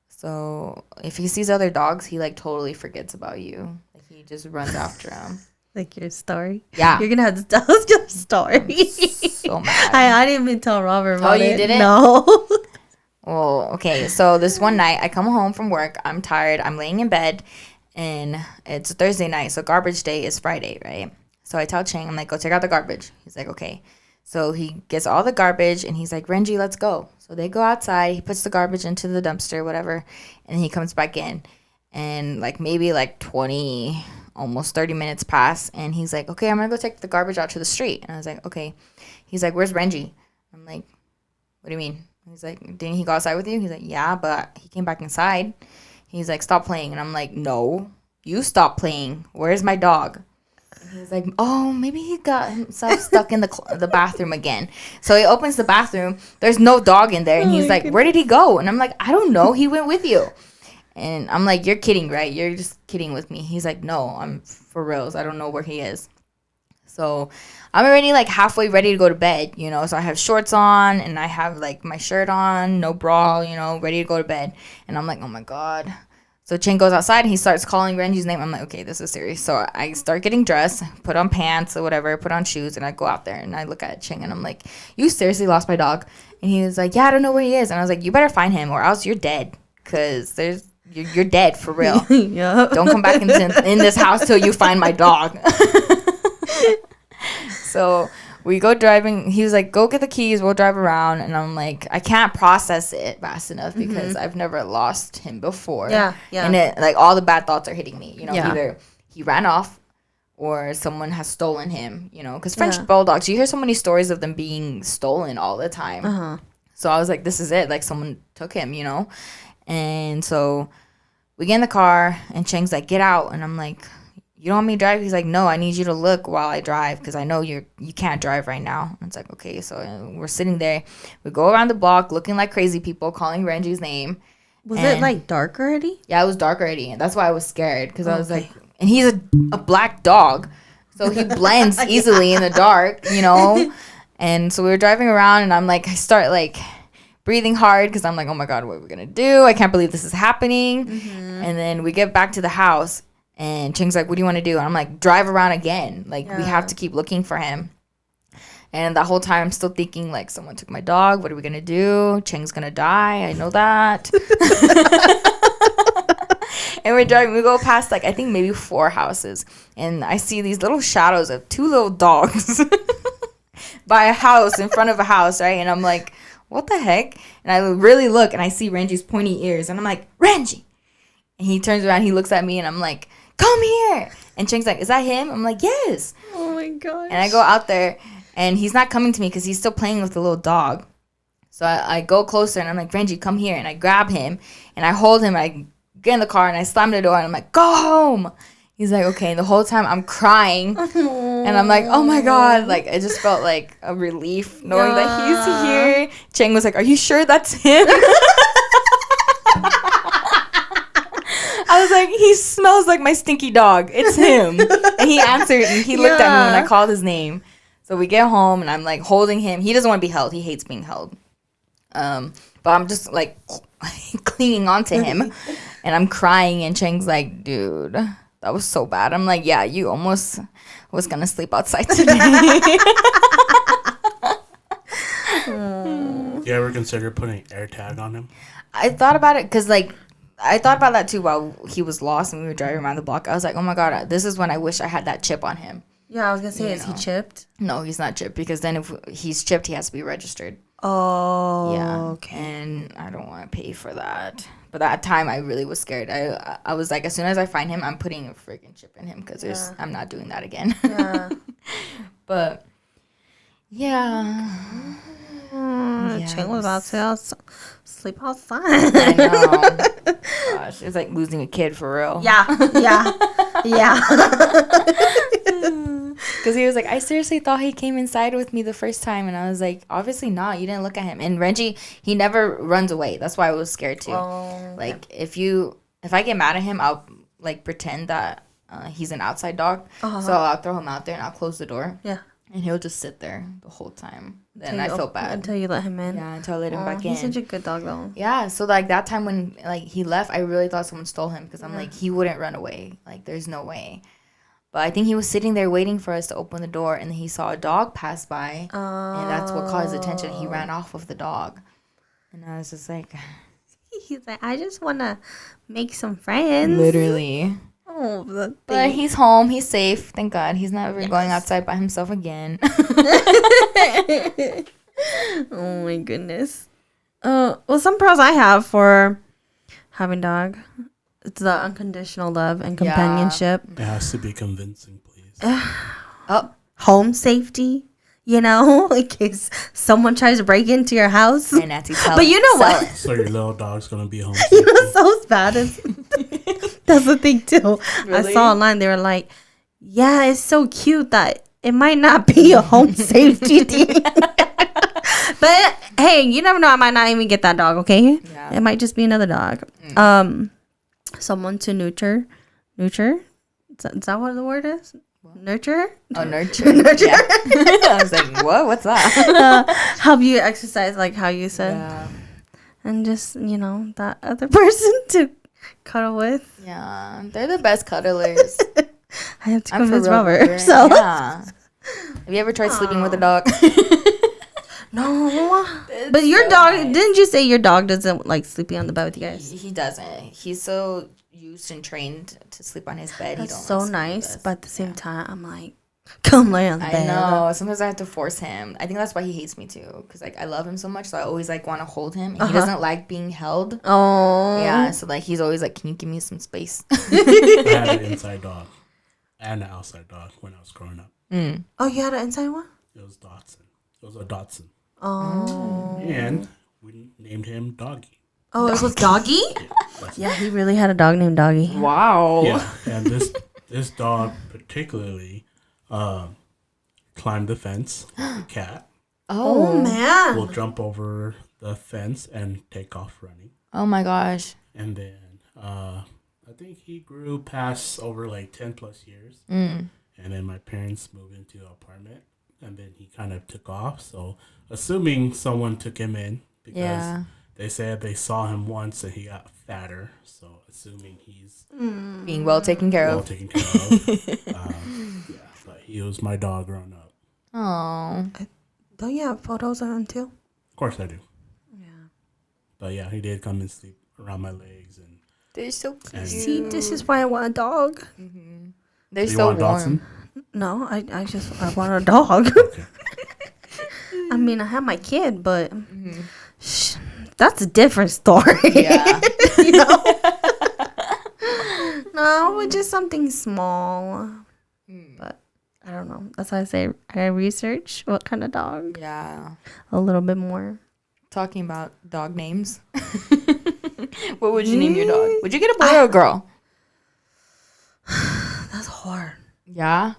So if he sees other dogs, he like totally forgets about you. Like he just runs after them. Like your story? Yeah. You're going to have to tell us your story. So mad. I didn't even tell Robert about it. Oh, you didn't? No. Well, okay. So this one night, I come home from work. I'm tired. I'm laying in bed. And it's Thursday night. So garbage day is Friday, right? So I tell Chang, I'm like, go take out the garbage. He's like, okay. So he gets all the garbage. And he's like, Renji, let's go. So they go outside. He puts the garbage into the dumpster, whatever. And he comes back in. And like maybe like 20... almost 30 minutes pass, and he's like, okay, I'm gonna go take the garbage out to the street. And I was like, okay. He's like, where's Renji? I'm like, what do you mean? He's like, didn't he go outside with you? He's like, yeah, but he came back inside. He's like, stop playing. And I'm like, no, you stop playing. Where's my dog? And He's like, oh, maybe he got himself stuck in the bathroom again. So he opens the bathroom. There's no dog in there. And he's like, where did he go? And I'm like, I don't know. He went with you. And I'm like, you're kidding, right? You're just kidding with me. He's like, no, I'm for reals. I don't know where he is. So I'm already like halfway ready to go to bed, you know. So I have shorts on and I have like my shirt on, no bra, you know, ready to go to bed. And I'm like, oh my God. So Ching goes outside and he starts calling Renji's name. I'm like, okay, this is serious. So I start getting dressed, put on pants or whatever, put on shoes, and I go out there and I look at Ching and I'm like, you seriously lost my dog? And he was like, yeah, I don't know where he is. And I was like, you better find him or else you're dead, because you're dead for real. Yep. Don't come back in this house till you find my dog. So we go driving. He was like, go get the keys. We'll drive around. And I'm like, I can't process it fast enough because I've never lost him before. Yeah. And it, like, all the bad thoughts are hitting me. You know, either he ran off or someone has stolen him, you know, because French bulldogs, you hear so many stories of them being stolen all the time. So I was like, this is it. Like, someone took him, you know. And so we get in the car and Cheng's like, get out. And I'm like, you don't want me to drive? He's like, no, I need you to look while I drive because I know you can't drive right now. And it's like, okay. So we're sitting there. We go around the block looking like crazy people, calling Renji's name. Was it like dark already? Yeah, it was dark already. And that's why I was scared because I was like, and he's a black dog. So he blends easily in the dark, you know. And so we were driving around and I'm like, I start like breathing hard because I'm like, oh my God, what are we going to do? I can't believe this is happening. And then we get back to the house. And Ching's like, what do you want to do? And I'm like, drive around again. Like, we have to keep looking for him. And the whole time I'm still thinking, like, someone took my dog. What are we going to do? Ching's going to die. I know that. And we're driving. We go past, like, I think maybe 4 houses. And I see these little shadows of 2 little dogs by a house, in front of a house, right? And I'm like, what the heck? And I really look, and I see Renji's pointy ears. And I'm like, Renji. And he turns around. He looks at me, and I'm like, come here. And Ching's like, is that him? I'm like, yes. Oh my gosh. And I go out there and he's not coming to me because he's still playing with the little dog. So I go closer and I'm like, Renji, come here. And I grab him and I hold him. I get in the car and I slam the door and I'm like, go home. He's like, okay. And the whole time I'm crying. And I'm like, oh my God. Like, it just felt like a relief knowing that he's here. Ching was like, are you sure that's him? I was like, he smells like my stinky dog. It's him. And he answered and he looked at me when I called his name. So we get home and I'm like holding him. He doesn't want to be held. He hates being held. But I'm just like clinging onto him and I'm crying and Cheng's like, dude, that was so bad. I'm like, yeah, you almost was going to sleep outside today. You ever consider putting air tag on him? I thought about it because, like, I thought about that too while he was lost and we were driving around the block. I was like, oh my God, this is when I wish I had that chip on him. Yeah, I was going to say, is he chipped? No, he's not chipped because then if he's chipped, he has to be registered. Oh, yeah. Okay. And I don't want to pay for that. But that time, I really was scared. I was like, as soon as I find him, I'm putting a freaking chip in him because I'm not doing that again. Yeah. But, yeah. Ching was about to sleep outside. I know. Gosh, it's like losing a kid for real. Yeah. Because he was like, I seriously thought he came inside with me the first time. And I was like, obviously not. You didn't look at him. And Renji, he never runs away. That's why I was scared too. Like, if I get mad at him, I'll like pretend that he's an outside dog. So I'll throw him out there and I'll close the door. Yeah. And he'll just sit there the whole time. Then I feel bad. Until you let him in. Yeah, until I let him back in. He's such a good dog, though. Yeah, so, like, that time when, like, he left, I really thought someone stole him. Because I'm like, he wouldn't run away. Like, there's no way. But I think he was sitting there waiting for us to open the door. And then he saw a dog pass by. And that's what caught his attention. He ran off with the dog. And I was just like... He's like, I just want to make some friends. Literally. Oh, but he's home. He's safe. Thank God. He's not ever going outside by himself again. Oh, my goodness. Well, some pros I have for having dog. It's the unconditional love and companionship. It has to be convincing, please. Home safety. You know, in case someone tries to break into your house. And but you know what? So your little dog's going to be home. You know, so bad. That's the thing, too. Really? I saw online, they were like, Yeah, it's so cute that it might not be a home safety thing. But hey, you never know. I might not even get that dog. Okay, yeah. It might just be another dog. Someone to nurture. Is that what the word is? Nurture? Oh, nurture. Nurture. Yeah. I was like, what? What's that? Help you exercise, like how you said. Yeah. And just, that other person to cuddle with. Yeah, they're the best cuddlers. I have to convince Robert. So. Yeah. Have you ever tried sleeping with a dog? No. But your so dog, nice. Didn't you say your dog doesn't like sleeping on the bed with you guys? He doesn't. He's so used and trained to sleep on his bed. That's so nice. But at the same time, I'm like, come lay on the bed. I know. Sometimes I have to force him. I think that's why he hates me too. Because like I love him so much. So I always like want to hold him. And he doesn't like being held. Oh. Yeah. So like he's always like, can you give me some space? I had an inside dog and an outside dog when I was growing up. Oh, you had an inside one? It was Dotson. It was a Dotson. Oh. And we named him Doggy. Oh, it was Doggy? Yeah, he really had a dog named Doggy. Wow. Yeah, and this dog particularly climbed the fence like a cat. Oh, man. Will jump over the fence and take off running. Oh, my gosh. And then I think he grew past over like 10 plus years. And then my parents moved into an apartment. And then he kind of took off. So, assuming someone took him in because they said they saw him once and he got fatter. So, assuming he's being well taken care of. Yeah, but he was my dog growing up. Oh. Don't you have photos of him too? Of course I do. Yeah. But yeah, he did come and sleep around my legs. And they're so cute. See, this is why I want a dog. Mm-hmm. They're so warm. Dotson? No, I want a dog. Okay. I mean, I have my kid, but that's a different story. Yeah. No, just something small. But I don't know. That's why I say I research what kind of dog. Yeah. A little bit more. Talking about dog names. What would you name your dog? Would you get a boy or a girl? That's hard. Yeah?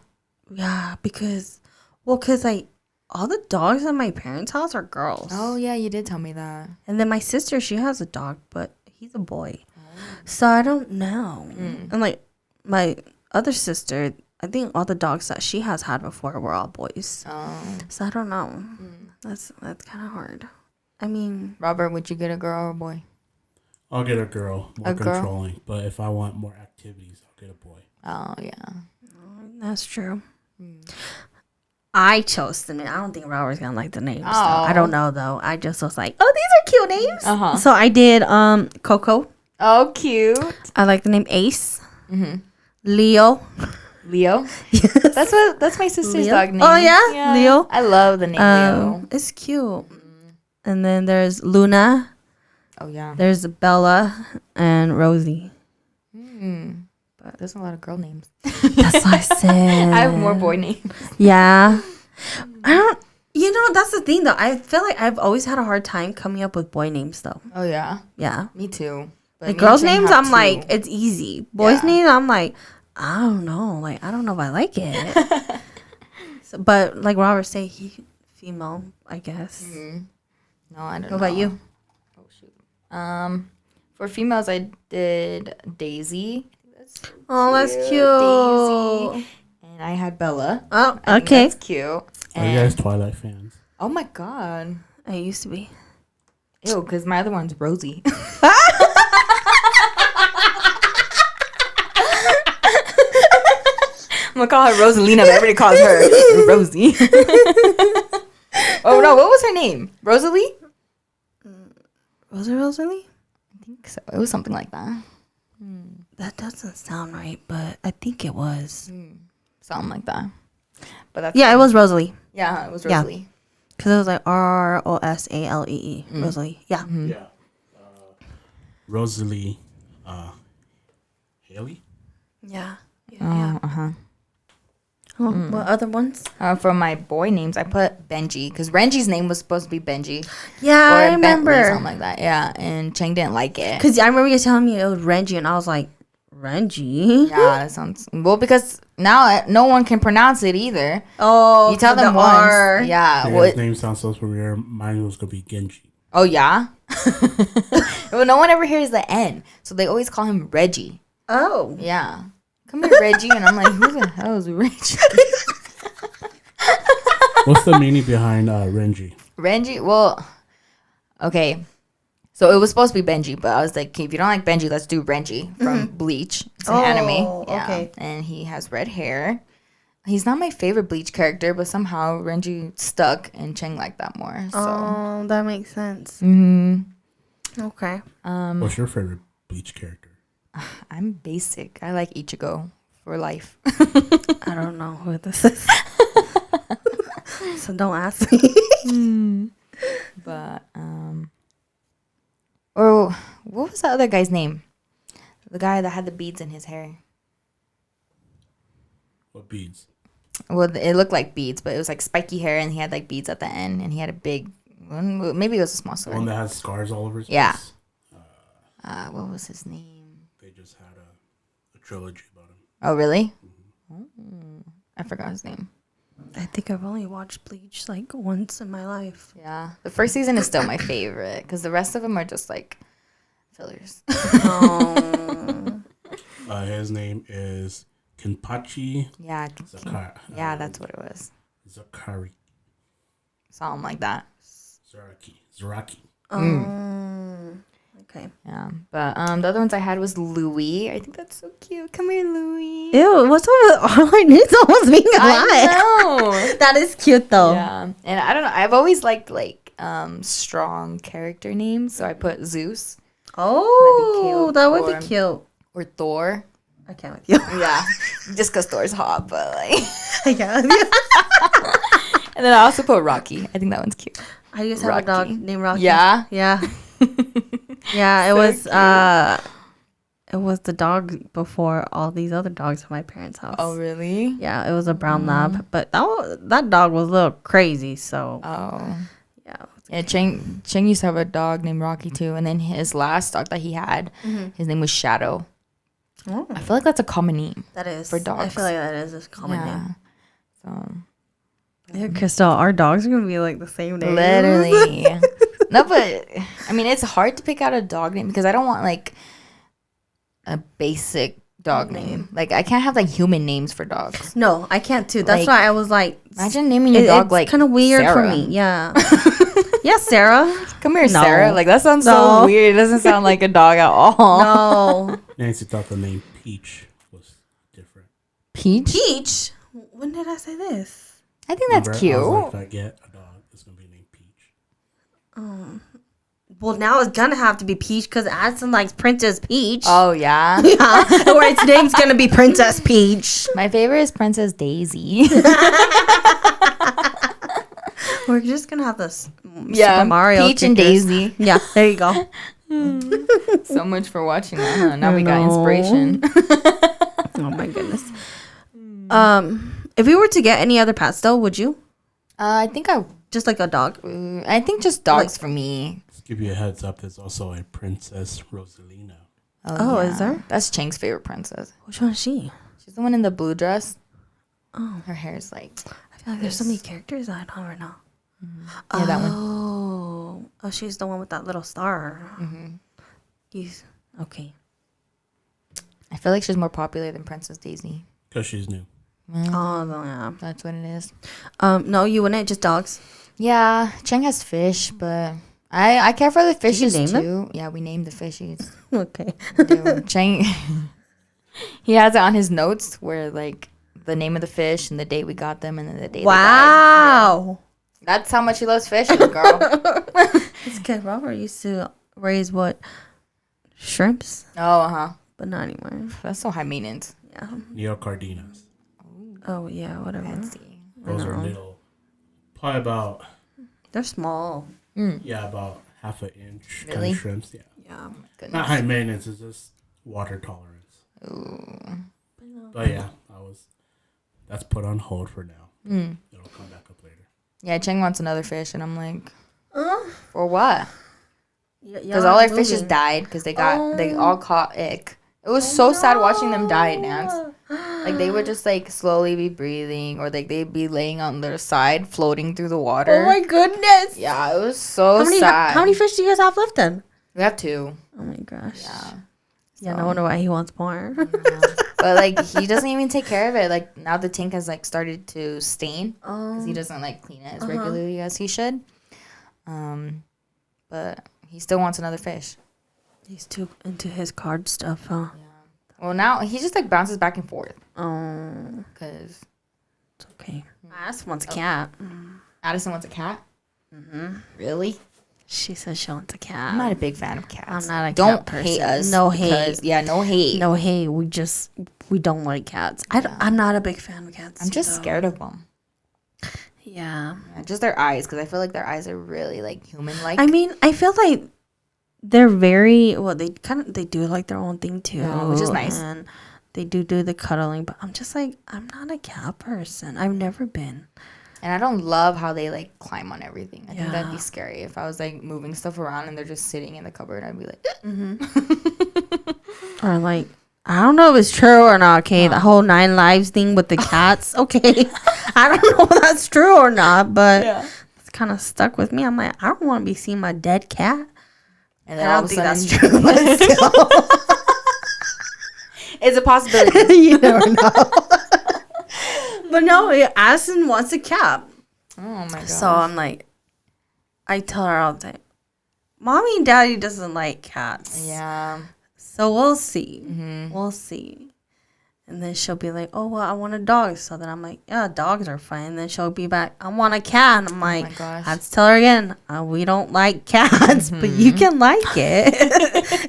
Yeah, because like all the dogs in my parents' house are girls. Oh, yeah, you did tell me that. And then my sister, she has a dog, but he's a boy. Oh. So I don't know. And like my other sister, I think all the dogs that she has had before were all boys. Oh. So I don't know. That's kind of hard. I mean, Robert, would you get a girl or a boy? I'll get a girl, more controlling. Girl? But if I want more activities, I'll get a boy. Oh, yeah. That's true. I chose the name. I don't think Robert's gonna like the names. So I don't know though. I just was like, oh, these are cute names. So I did Coco. Oh, cute. I like the name Ace. Leo. Yes. That's my sister's dog name. Oh yeah? Leo. I love the name Leo. It's cute. And then there's Luna. Oh yeah. There's Bella and Rosie. But there's a lot of girl names. That's what I said. I have more boy names. Yeah. I don't. That's the thing though. I feel like I've always had a hard time coming up with boy names though. Oh yeah. Yeah. Me too. But like girls' names, I'm like it's easy. Boys' names, I'm like I don't know. Like I don't know if I like it. But like Robert say, he female, I guess. No, I don't know. What about you? Oh shoot. For females, I did Daisy. That's cute. Daisy. And I had Bella. Oh, okay. That's cute. Are you guys Twilight fans? Oh my god. I used to be. Ew, because my other one's Rosie. I'm gonna call her Rosalina, but everybody calls her Rosie. Oh no, what was her name? Rosalie? Was it Rosalie? I think so. It was something like that. That doesn't sound right, but I think it was. Something like that. But that's it was Rosalie. Yeah, it was Rosalie. Because it was like Rosalee. Rosalie. Yeah. Yeah. Rosalie Haley? Yeah. What other ones? For my boy names, I put Benji because Renji's name was supposed to be Benji. Yeah, or I remember. Bentley, something like that. Yeah, and Cheng didn't like it. Because I remember you telling me it was Renji, and I was like, Renji. Yeah, that sounds well because now no one can pronounce it either. Oh, you tell them once. R. Yeah, his name sounds so familiar. Mine was gonna be Genji. Oh yeah. Well, no one ever hears the N, so they always call him Reggie. Oh, yeah. Come here, Reggie, and I'm like, who the hell is Reggie? What's the meaning behind Renji? Renji, well, okay. So it was supposed to be Benji, but I was like, okay, if you don't like Benji, let's do Renji from Bleach. It's an anime. Yeah. Okay. And he has red hair. He's not my favorite Bleach character, but somehow Renji stuck and Cheng liked that more. So. Oh, that makes sense. Okay. What's your favorite Bleach character? I'm basic. I like Ichigo for life. I don't know who this is. So don't ask me. But, or what was the other guy's name? The guy that had the beads in his hair. What beads? Well, it looked like beads, but it was like spiky hair, and he had like beads at the end, and he had a big one. Maybe it was a small sword. One that has scars all over his face? What was his name? They just had a trilogy about him. Oh, really? Mm-hmm. I forgot his name. I think I've only watched Bleach like once in my life. Yeah. The first season is still my favorite because the rest of them are just like fillers. His name is Kenpachi. Yeah. Yeah, that's what it was. Zakari. Something like that. Zaraki. Okay. Yeah. But the other ones I had was Louis. I think that's so cute. Come here, Louis. Ew, what's up with all our names almost being alike? I know. That is cute though. Yeah. And I don't know. I've always liked strong character names, so I put Zeus. Oh, that would be cute. Or Thor. I can't with you. Yeah. Just because Thor's hot, but like. I can't. And then I also put Rocky. I think that one's cute. I used to have a dog named Rocky. Yeah? Yeah. Yeah, it was the dog before all these other dogs in my parents' house. Oh, really? Yeah, it was a brown lab, but that dog was a little crazy, so. Oh. Yeah. Yeah, Cheng used to have a dog named Rocky too, and then his last dog that he had, his name was Shadow. Oh. I feel like that's a common name. That is. For dogs. I feel like that is a common name. So. Yeah, Krystal, our dogs are going to be like the same name. Literally. No, but I mean, it's hard to pick out a dog name because I don't want like a basic dog name. Like, I can't have like human names for dogs. No, I can't too. That's why I was like, imagine naming your dog like kind of weird Sarah. for me. Yeah. Yeah, Sarah. Come here, Sarah. Like, that sounds so weird. It doesn't sound like a dog at all. No. Nancy thought the name Peach was different. Peach? Peach? When did I say this? I think that's cute. I was like, if I get a dog, it's going to be named Peach. Well, now it's going to have to be Peach because Addison likes Princess Peach. Oh, yeah? Yeah. Or its name's going to be Princess Peach. My favorite is Princess Daisy. We're just going to have this Super Mario Peach and Daisy. Yeah, there you go. So much for watching that, huh? Now we got inspiration. Oh, my goodness. If you were to get any other pets, though, would you? I think I... Just like a dog? I think just dogs for me. Just give you a heads up, there's also a Princess Rosalina. Oh, yeah. Is there? That's Cheng's favorite princess. Which one is she? She's the one in the blue dress. Oh. Her hair is like... I feel like there's so many characters that I don't know. Mm-hmm. Yeah, that one. Oh, she's the one with that little star. Mm-hmm. Okay. I feel like she's more popular than Princess Daisy. Because she's new. Oh, yeah. That's what it is. No, you wouldn't. Just dogs. Yeah, Cheng has fish, but I care for the fishes name too. them? Yeah, we named the fishies. Okay. Cheng, he has it on his notes where like the name of the fish and the date we got them and then the date. Wow. Yeah. That's how much he loves fishing, girl. It's good. Robert used to raise what? Shrimps? Oh, But not anymore. That's so high maintenance. Yeah. Neocardinas. Oh, yeah, whatever. Fancy. Those are little, probably about... They're small. Yeah, about half an inch Really? kind of shrimps. Yeah. Yeah. Goodness. Not high maintenance, it's just water tolerance. Ooh. But yeah, that's put on hold for now. It'll come back up later. Yeah, Cheng wants another fish, and I'm like, for what? Because Because all our fishes died because they all caught ick. It was so sad watching them die, Nance. Like, they would just, like, slowly be breathing, or, like, they'd be laying on their side, floating through the water. Oh, my goodness. Yeah, it was so sad. How many fish do you guys have left then? We have 2. Oh, my gosh. Yeah. Yeah, no wonder why he wants more. Yeah. But, like, he doesn't even take care of it. Like, now the tank has, like, started to stain. Because he doesn't, like, clean it as regularly as he should. But he still wants another fish. He's too into his card stuff, huh? Yeah. Well, now he just, like, bounces back and forth. Oh. Because it's okay. Addison wants a cat. Addison wants a cat? Mm-hmm. Really? She says she wants a cat. I'm not a big fan of cats. I'm not a don't cat person. Hate us. No hate. Yeah, no hate. No hate. We don't like cats. I'm not a big fan of cats. I'm just scared of them. Yeah. Just their eyes, because I feel like their eyes are really, like, human-like. I mean, I feel like they're very, well, they do like their own thing too. Which is nice. And they do the cuddling, but I'm just like, I'm not a cat person. I've never been. And I don't love how they, like, climb on everything. I think that'd be scary. If I was, like, moving stuff around and they're just sitting in the cupboard, I'd be like, Or, like, I don't know if it's true or not, okay? The whole 9 lives thing with the cats, okay? I don't know if that's true or not, but it's kind of stuck with me. I'm like, I don't want to be seeing my dead cat. and then I all don't of a think sudden, that's true, but still. it's a possibility. You never know. But no, Addison wants a cat. Oh, my God. So I'm like, I tell her all the time, Mommy and Daddy doesn't like cats. Yeah. So we'll see. Mm-hmm. We'll see. And then she'll be like, oh, well, I want a dog. So then I'm like, yeah, dogs are fine. And then she'll be back, I want a cat. And I'm like, my gosh. I have to tell her again, we don't like cats, but you can like it.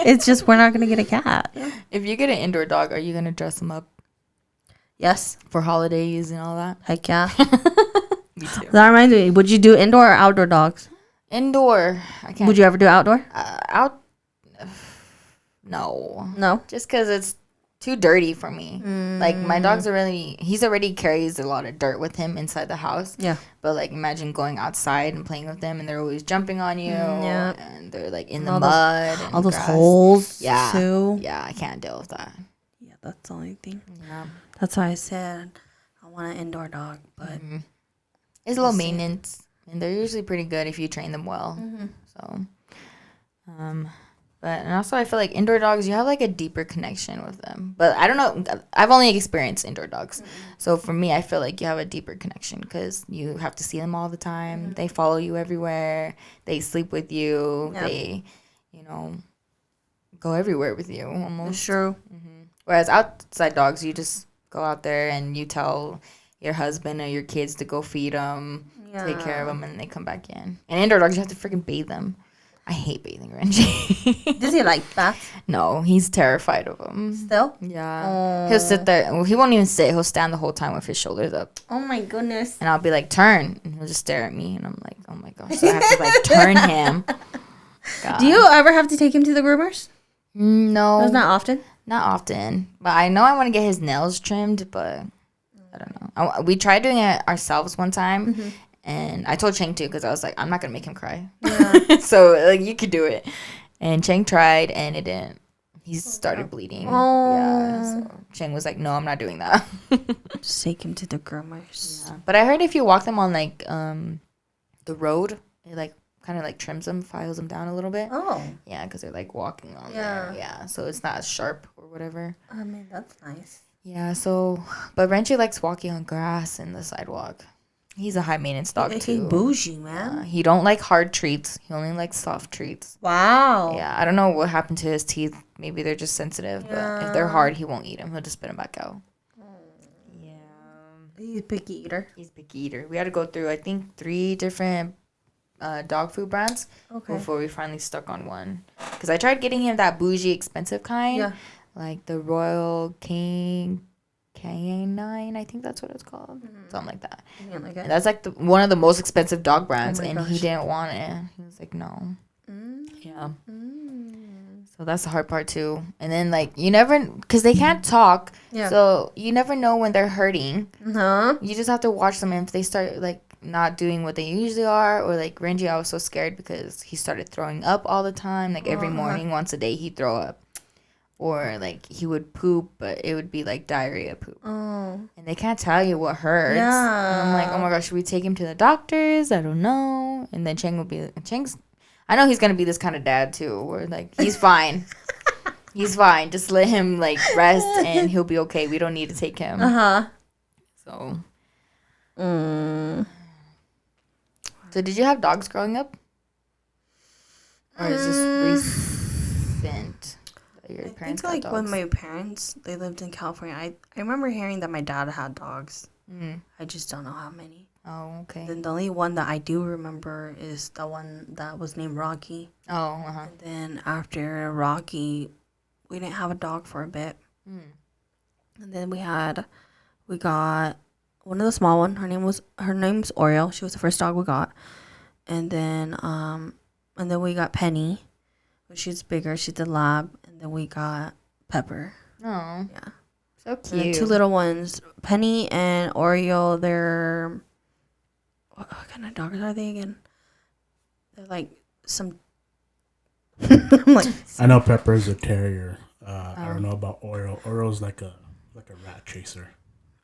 It's just we're not going to get a cat. If you get an indoor dog, are you going to dress them up Yes. for holidays and all that? Heck yeah. Me too. That reminds me, would you do indoor or outdoor dogs? Indoor. I can't. Would you ever do outdoor? Out? No. No. Just because it's too dirty for me. Like, my dog's he's already carries a lot of dirt with him inside the house. Yeah. But, like, imagine going outside and playing with them, and they're always jumping on you. Yeah. And they're, like, in the mud. All those grass. holes, Yeah. too. Yeah, I can't deal with that. Yeah, that's the only thing. Yeah. That's why I said I want an indoor dog, but It's low maintenance, and they're usually pretty good if you train them well. So, but and also I feel like indoor dogs, you have like a deeper connection with them. But I don't know, I've only experienced indoor dogs, so for me, I feel like you have a deeper connection because you have to see them all the time. They follow you everywhere. They sleep with you. Yep. They, go everywhere with you almost. it's true. Whereas outside dogs, you just go out there and you tell your husband or your kids to go feed them, take care of them, and they come back in. And indoor dogs, you have to freaking bathe them. I hate bathing Renji. Does he like baths? No, he's terrified of them. Still? Yeah. He'll sit there. Well, he won't even sit. He'll stand the whole time with his shoulders up. Oh my goodness. And I'll be like, turn. And he'll just stare at me. And I'm like, oh my gosh. So I have to like turn him. God. Do you ever have to take him to the groomers? No. That's not often? Not often. But I know I want to get his nails trimmed, but I don't know. We tried doing it ourselves one time. And I told Cheng too, because I was like, I'm not going to make him cry. Yeah. So, like, you could do it. And Cheng tried, and it didn't. He started bleeding. Oh. Yeah. So Cheng was like, no, I'm not doing that. Just take him to the groomers. Yeah. But I heard if you walk them on, like, the road, it, like, kind of, like, trims them, files them down a little bit. Oh. Yeah, because they're, like, walking on there. Yeah. So it's not as sharp or whatever. I mean, that's nice. Yeah, so, but Renchi likes walking on grass and the sidewalk. He's a high maintenance dog too. He's bougie, man. He don't like hard treats. He only likes soft treats. Wow. Yeah, I don't know what happened to his teeth. Maybe they're just sensitive. But if they're hard, he won't eat them. He'll just spit them back out. Yeah. He's a picky eater. He's a picky eater. We had to go through, I think, 3 different dog food brands before we finally stuck on one. Because I tried getting him that bougie, expensive kind. Yeah. Like the Royal King Canine, I think that's what it's called. Something like that. And that's like one of the most expensive dog brands, and he didn't want it. He was like, no. Yeah. So that's the hard part too. And then like you never, because they can't talk, so you never know when they're hurting. You just have to watch them, and if they start like not doing what they usually are, or like Renji, I was so scared because he started throwing up all the time. Like every morning, once a day, he'd throw up. or like he would poop, but it would be like diarrhea poop. Oh. And they can't tell you what hurts. Yeah. And I'm like, oh my gosh, should we take him to the doctors? I don't know. And then Cheng's, I know he's gonna be this kind of dad too, where like he's fine. He's fine. Just let him like rest, and he'll be okay. We don't need to take him. So. So did you have dogs growing up, or is this recent? Your parents I think like with my parents, they lived in California. I remember hearing that my dad had dogs. I just don't know how many. Oh, okay. Then the only one that I do remember is the one that was named Rocky. Oh, And then after Rocky, we didn't have a dog for a bit. And then we got one of the small one. Her name's Oreo. She was the first dog we got. And then we got Penny. She's bigger. She's a lab. And then we got Pepper. Oh. Yeah. So cute. And then 2 little ones. Penny and Oreo, they're... What kind of dogs are they again? They're like some... I'm like... I know Pepper's a terrier. I don't know about Oreo. Oreo's like a rat chaser.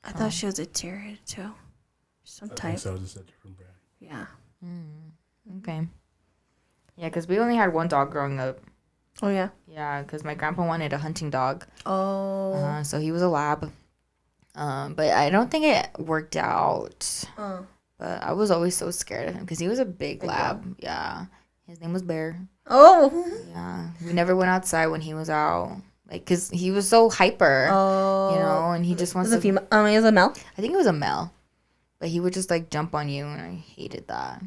I thought she was a terrier too. Some type. I think so. Just a different brand. Yeah. Okay. Yeah, because we only had one dog growing up. Oh, yeah? Yeah, because my grandpa wanted a hunting dog. Oh. So he was a lab. But I don't think it worked out. But I was always so scared of him because he was a big lab. Yeah. His name was Bear. Oh. Yeah. We never went outside when he was out. Like, because he was so hyper. Oh. You know, and he just wants to... Was it a male? I think it was a male. But he would just, like, jump on you, and I hated that.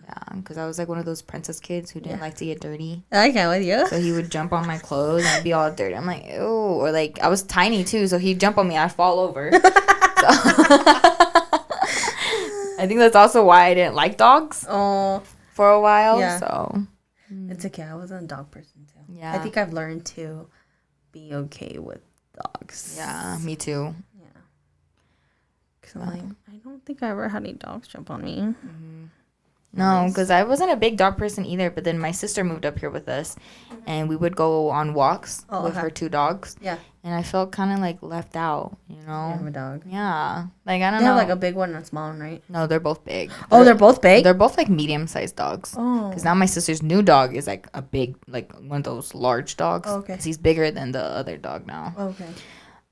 Yeah, because I was like one of those princess kids who didn't like to get dirty. I can't with you. So he would jump on my clothes and I'd be all dirty. I'm like, ew. Or like, I was tiny too, so he'd jump on me and I'd fall over. I think that's also why I didn't like dogs for a while. Yeah. So it's okay. I wasn't a dog person too. Yeah. I think I've learned to be okay with dogs. Yeah, me too. Yeah. Because I'm like, I don't think I ever had any dogs jump on me. Mm-hmm. No, because I wasn't a big dog person either. But then my sister moved up here with us, and we would go on walks with her 2 dogs. Yeah. And I felt kind of like left out, you know. You have a dog. Yeah. Like, I don't know. They have like a big one and a small one, right? No, they're both big. They're both big? They're both like medium-sized dogs. Oh. Because now my sister's new dog is like a big, like one of those large dogs. Oh, okay. Because he's bigger than the other dog now. Okay.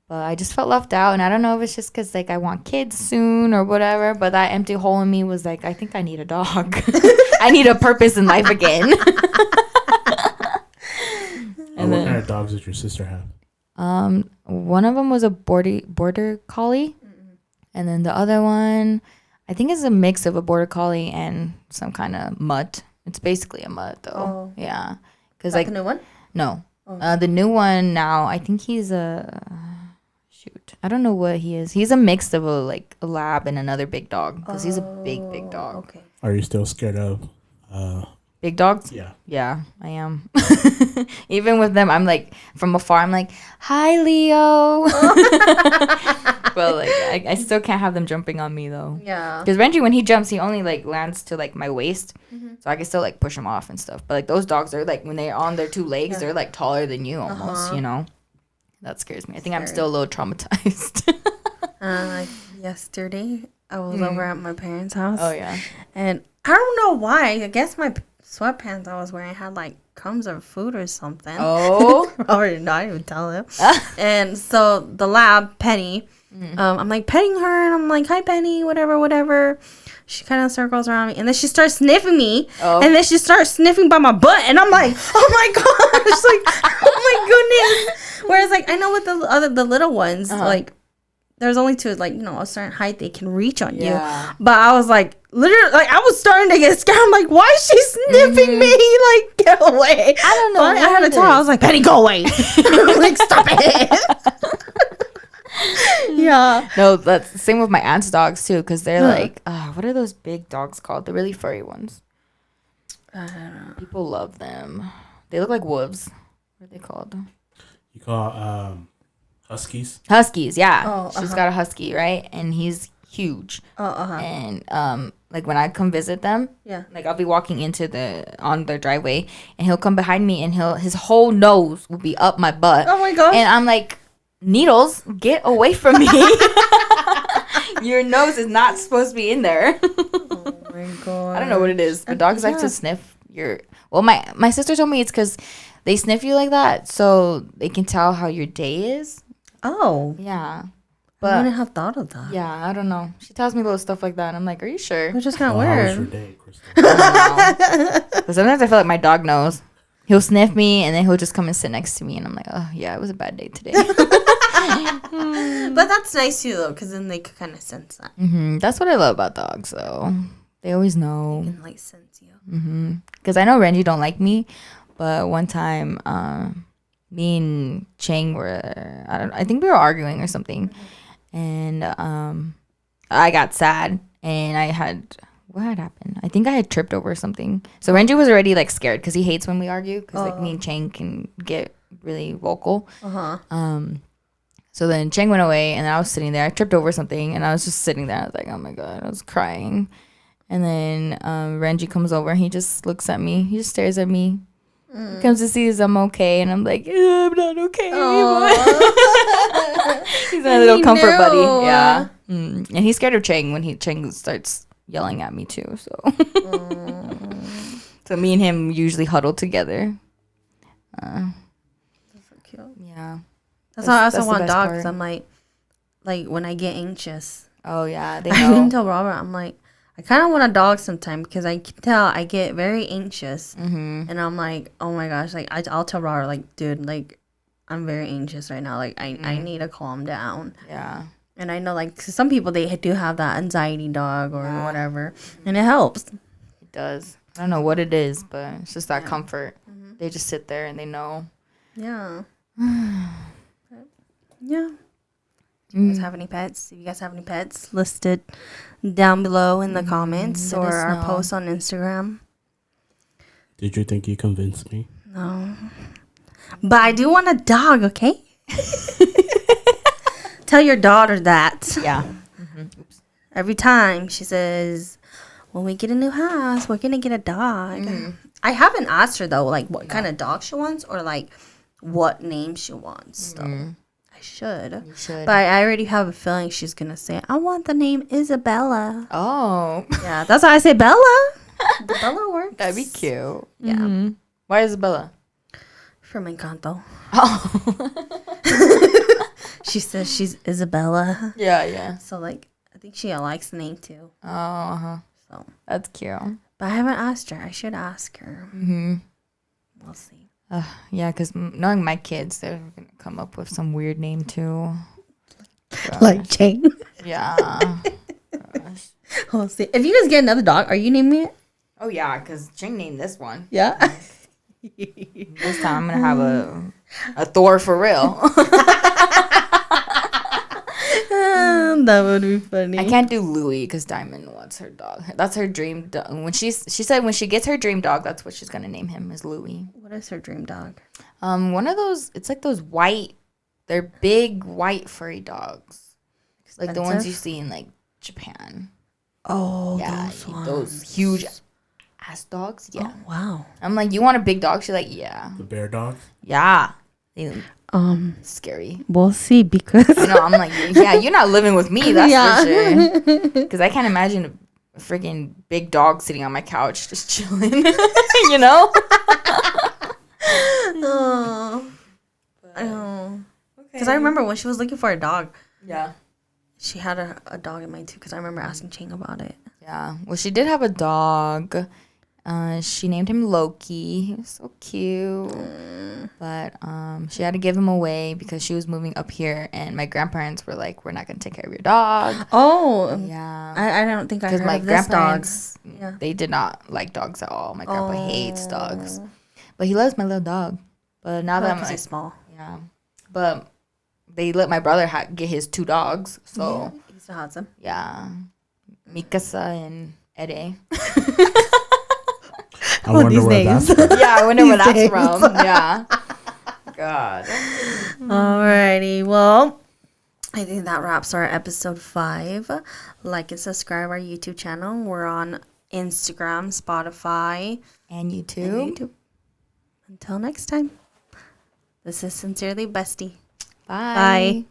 But I just felt left out, and I don't know if it's just because, like, I want kids soon or whatever, but that empty hole in me was like, I think I need a dog. I need a purpose in life again. And what kind of dogs did your sister have? One of them was a border collie, and then the other one, I think is a mix of a border collie and some kind of mutt. It's basically a mutt, though. Oh. Yeah. Cause like the new one? No. Oh. The new one now, I think he's I don't know what he is. He's a mix of a lab and another big dog because he's a big dog. Okay. Are you still scared of big dogs? Yeah. Yeah, I am. Even with them, I'm like from afar. I'm like, "Hi, Leo." But like, I still can't have them jumping on me though. Yeah. Because Renji, when he jumps, he only like lands to like my waist, so I can still like push him off and stuff. But like those dogs, they're like when they're on their 2 legs, they're like taller than you almost. You know. That scares me. I think I'm still a little traumatized. Yesterday, I was over at my parents' house. Oh, yeah. And I don't know why. I guess my sweatpants I was wearing had, like, crumbs of food or something. Oh. Or I didn't even tell him. And so the lab, Penny, I'm, like, petting her. And I'm like, hi, Penny, whatever. She kind of circles around me. And then she starts sniffing me. Oh. And then she starts sniffing by my butt. And I'm like, oh, my gosh. Like, oh, my goodness. Whereas, like, I know with the little ones, like, there's only to, like, you know, a certain height they can reach on you. But I was, like, literally, like, I was starting to get scared. I'm like, why is she sniffing me? Like, get away. I don't know. I had to tell her. I was like, Penny, go away. Like, stop it. Yeah. No, that's the same with my aunt's dogs, too, because they're, like, what are those big dogs called? The really furry ones. I don't know. People love them. They look like wolves. What are they called? You call Huskies? Huskies, yeah. Oh, she's got a husky, right? And he's huge. And like when I come visit them, like I'll be walking on their driveway, and he'll come behind me, and his whole nose will be up my butt. Oh my gosh! And I'm like, Needles, get away from me! Your nose is not supposed to be in there. Oh my god! I don't know what it is, but dogs like to sniff your. Well, my sister told me it's because they sniff you like that, so they can tell how your day is. Oh. Yeah. But I wouldn't have thought of that. Yeah, I don't know. She tells me little stuff like that, and I'm like, are you sure? It's just kind of weird. How was your day, Krystal? But sometimes I feel like my dog knows. He'll sniff me, and then he'll just come and sit next to me, and I'm like, oh, yeah, it was a bad day today. But that's nice too, though, because then they could kind of sense that. That's what I love about dogs, though. They always know. They can, like, sense you. Because I know Renji don't like me, but one time, me and Chang were, I think we were arguing or something. And I got sad, and what had happened? I think I had tripped over something. So Renji was already like scared because he hates when we argue, because like me and Chang can get really vocal. So then Chang went away, and I was sitting there. I tripped over something, and I was just sitting there. I was like, oh my god, I was crying. And then Renji comes over, and he just looks at me. He just stares at me. He comes to see if I'm okay, and I'm like, I'm not okay. He's my little comfort buddy. Yeah. And he's scared of Chang when Chang starts yelling at me too. So, so me and him usually huddle together. That's so cute. Yeah. That's why I also want dogs. Because I'm like when I get anxious. Oh yeah, they I know. even tell Robert, I'm like, I kind of want a dog sometime, because I can tell I get very anxious, and I'm like, oh my gosh, like I'll tell Robert, like, dude, like I'm very anxious right now, like I need to calm down. Yeah. And I know, like, 'cause some people, they do have that anxiety dog or whatever, and it helps. It does. I don't know what it is, but it's just that comfort. They just sit there and they know. Yeah. Yeah. Do you guys have any pets? If you guys have any pets, listed down below in the comments or our post on Instagram. Did you think you convinced me? No. But I do want a dog, okay? Tell your daughter that. Yeah. Oops. Every time she says, when we get a new house, we're going to get a dog. I haven't asked her, though, like, what kind of dog she wants, or, like, what name she wants, though. I should. You should. But I already have a feeling she's going to say, I want the name Isabella. Oh. Yeah, that's why I say Bella. The Bella works. That'd be cute. Yeah. Why Isabella? From Encanto. Oh. She says she's Isabella. Yeah. So, like, I think she likes the name, too. Oh, So. That's cute. But I haven't asked her. I should ask her. We'll see. Yeah, because knowing my kids, they're going to come up with some weird name, too. Gosh. Like Jane. Yeah. Gosh. We'll see. If you guys get another dog, are you naming it? Oh, yeah, because Ching named this one. Yeah. This time I'm going to have a Thor for real. That would be funny. I can't do Louie because Diamond wants her dog. That's her dream dog. She said when she gets her dream dog, that's what she's gonna name him, is Louie. What is her dream dog? One of those. It's like those white. They're big white furry dogs, like the ones you see in like Japan. Oh, yeah, those huge ass dogs. Yeah. Oh, wow. I'm like, you want a big dog? She's like, yeah. The bear dogs? Yeah. Scary. We'll see, because I'm like, yeah, you're not living with me, that's for sure. Because I can't imagine a freaking big dog sitting on my couch just chilling. You know? Because I remember when she was looking for a dog. Yeah. She had a dog in mind too, because I remember asking Ching about it. Yeah. Well, she did have a dog. She named him Loki. He was so cute. But she had to give him away because she was moving up here, and my grandparents were like, we're not going to take care of your dog. Oh. Yeah. I don't think I heard my of this dog. Yeah. They did not like dogs at all. My grandpa hates dogs. But he loves my little dog. But now that I'm like, he's small. Yeah. But they let my brother get his 2 dogs. So. Yeah, he still has them. Yeah. Mikasa and Ede. I wonder where that's from. Yeah, I wonder where that's from. Yeah. God. Alrighty. Well, I think that wraps our episode 5. Like and subscribe our YouTube channel. We're on Instagram, Spotify, and YouTube. Until next time, this is Sincerely Bestie. Bye. Bye.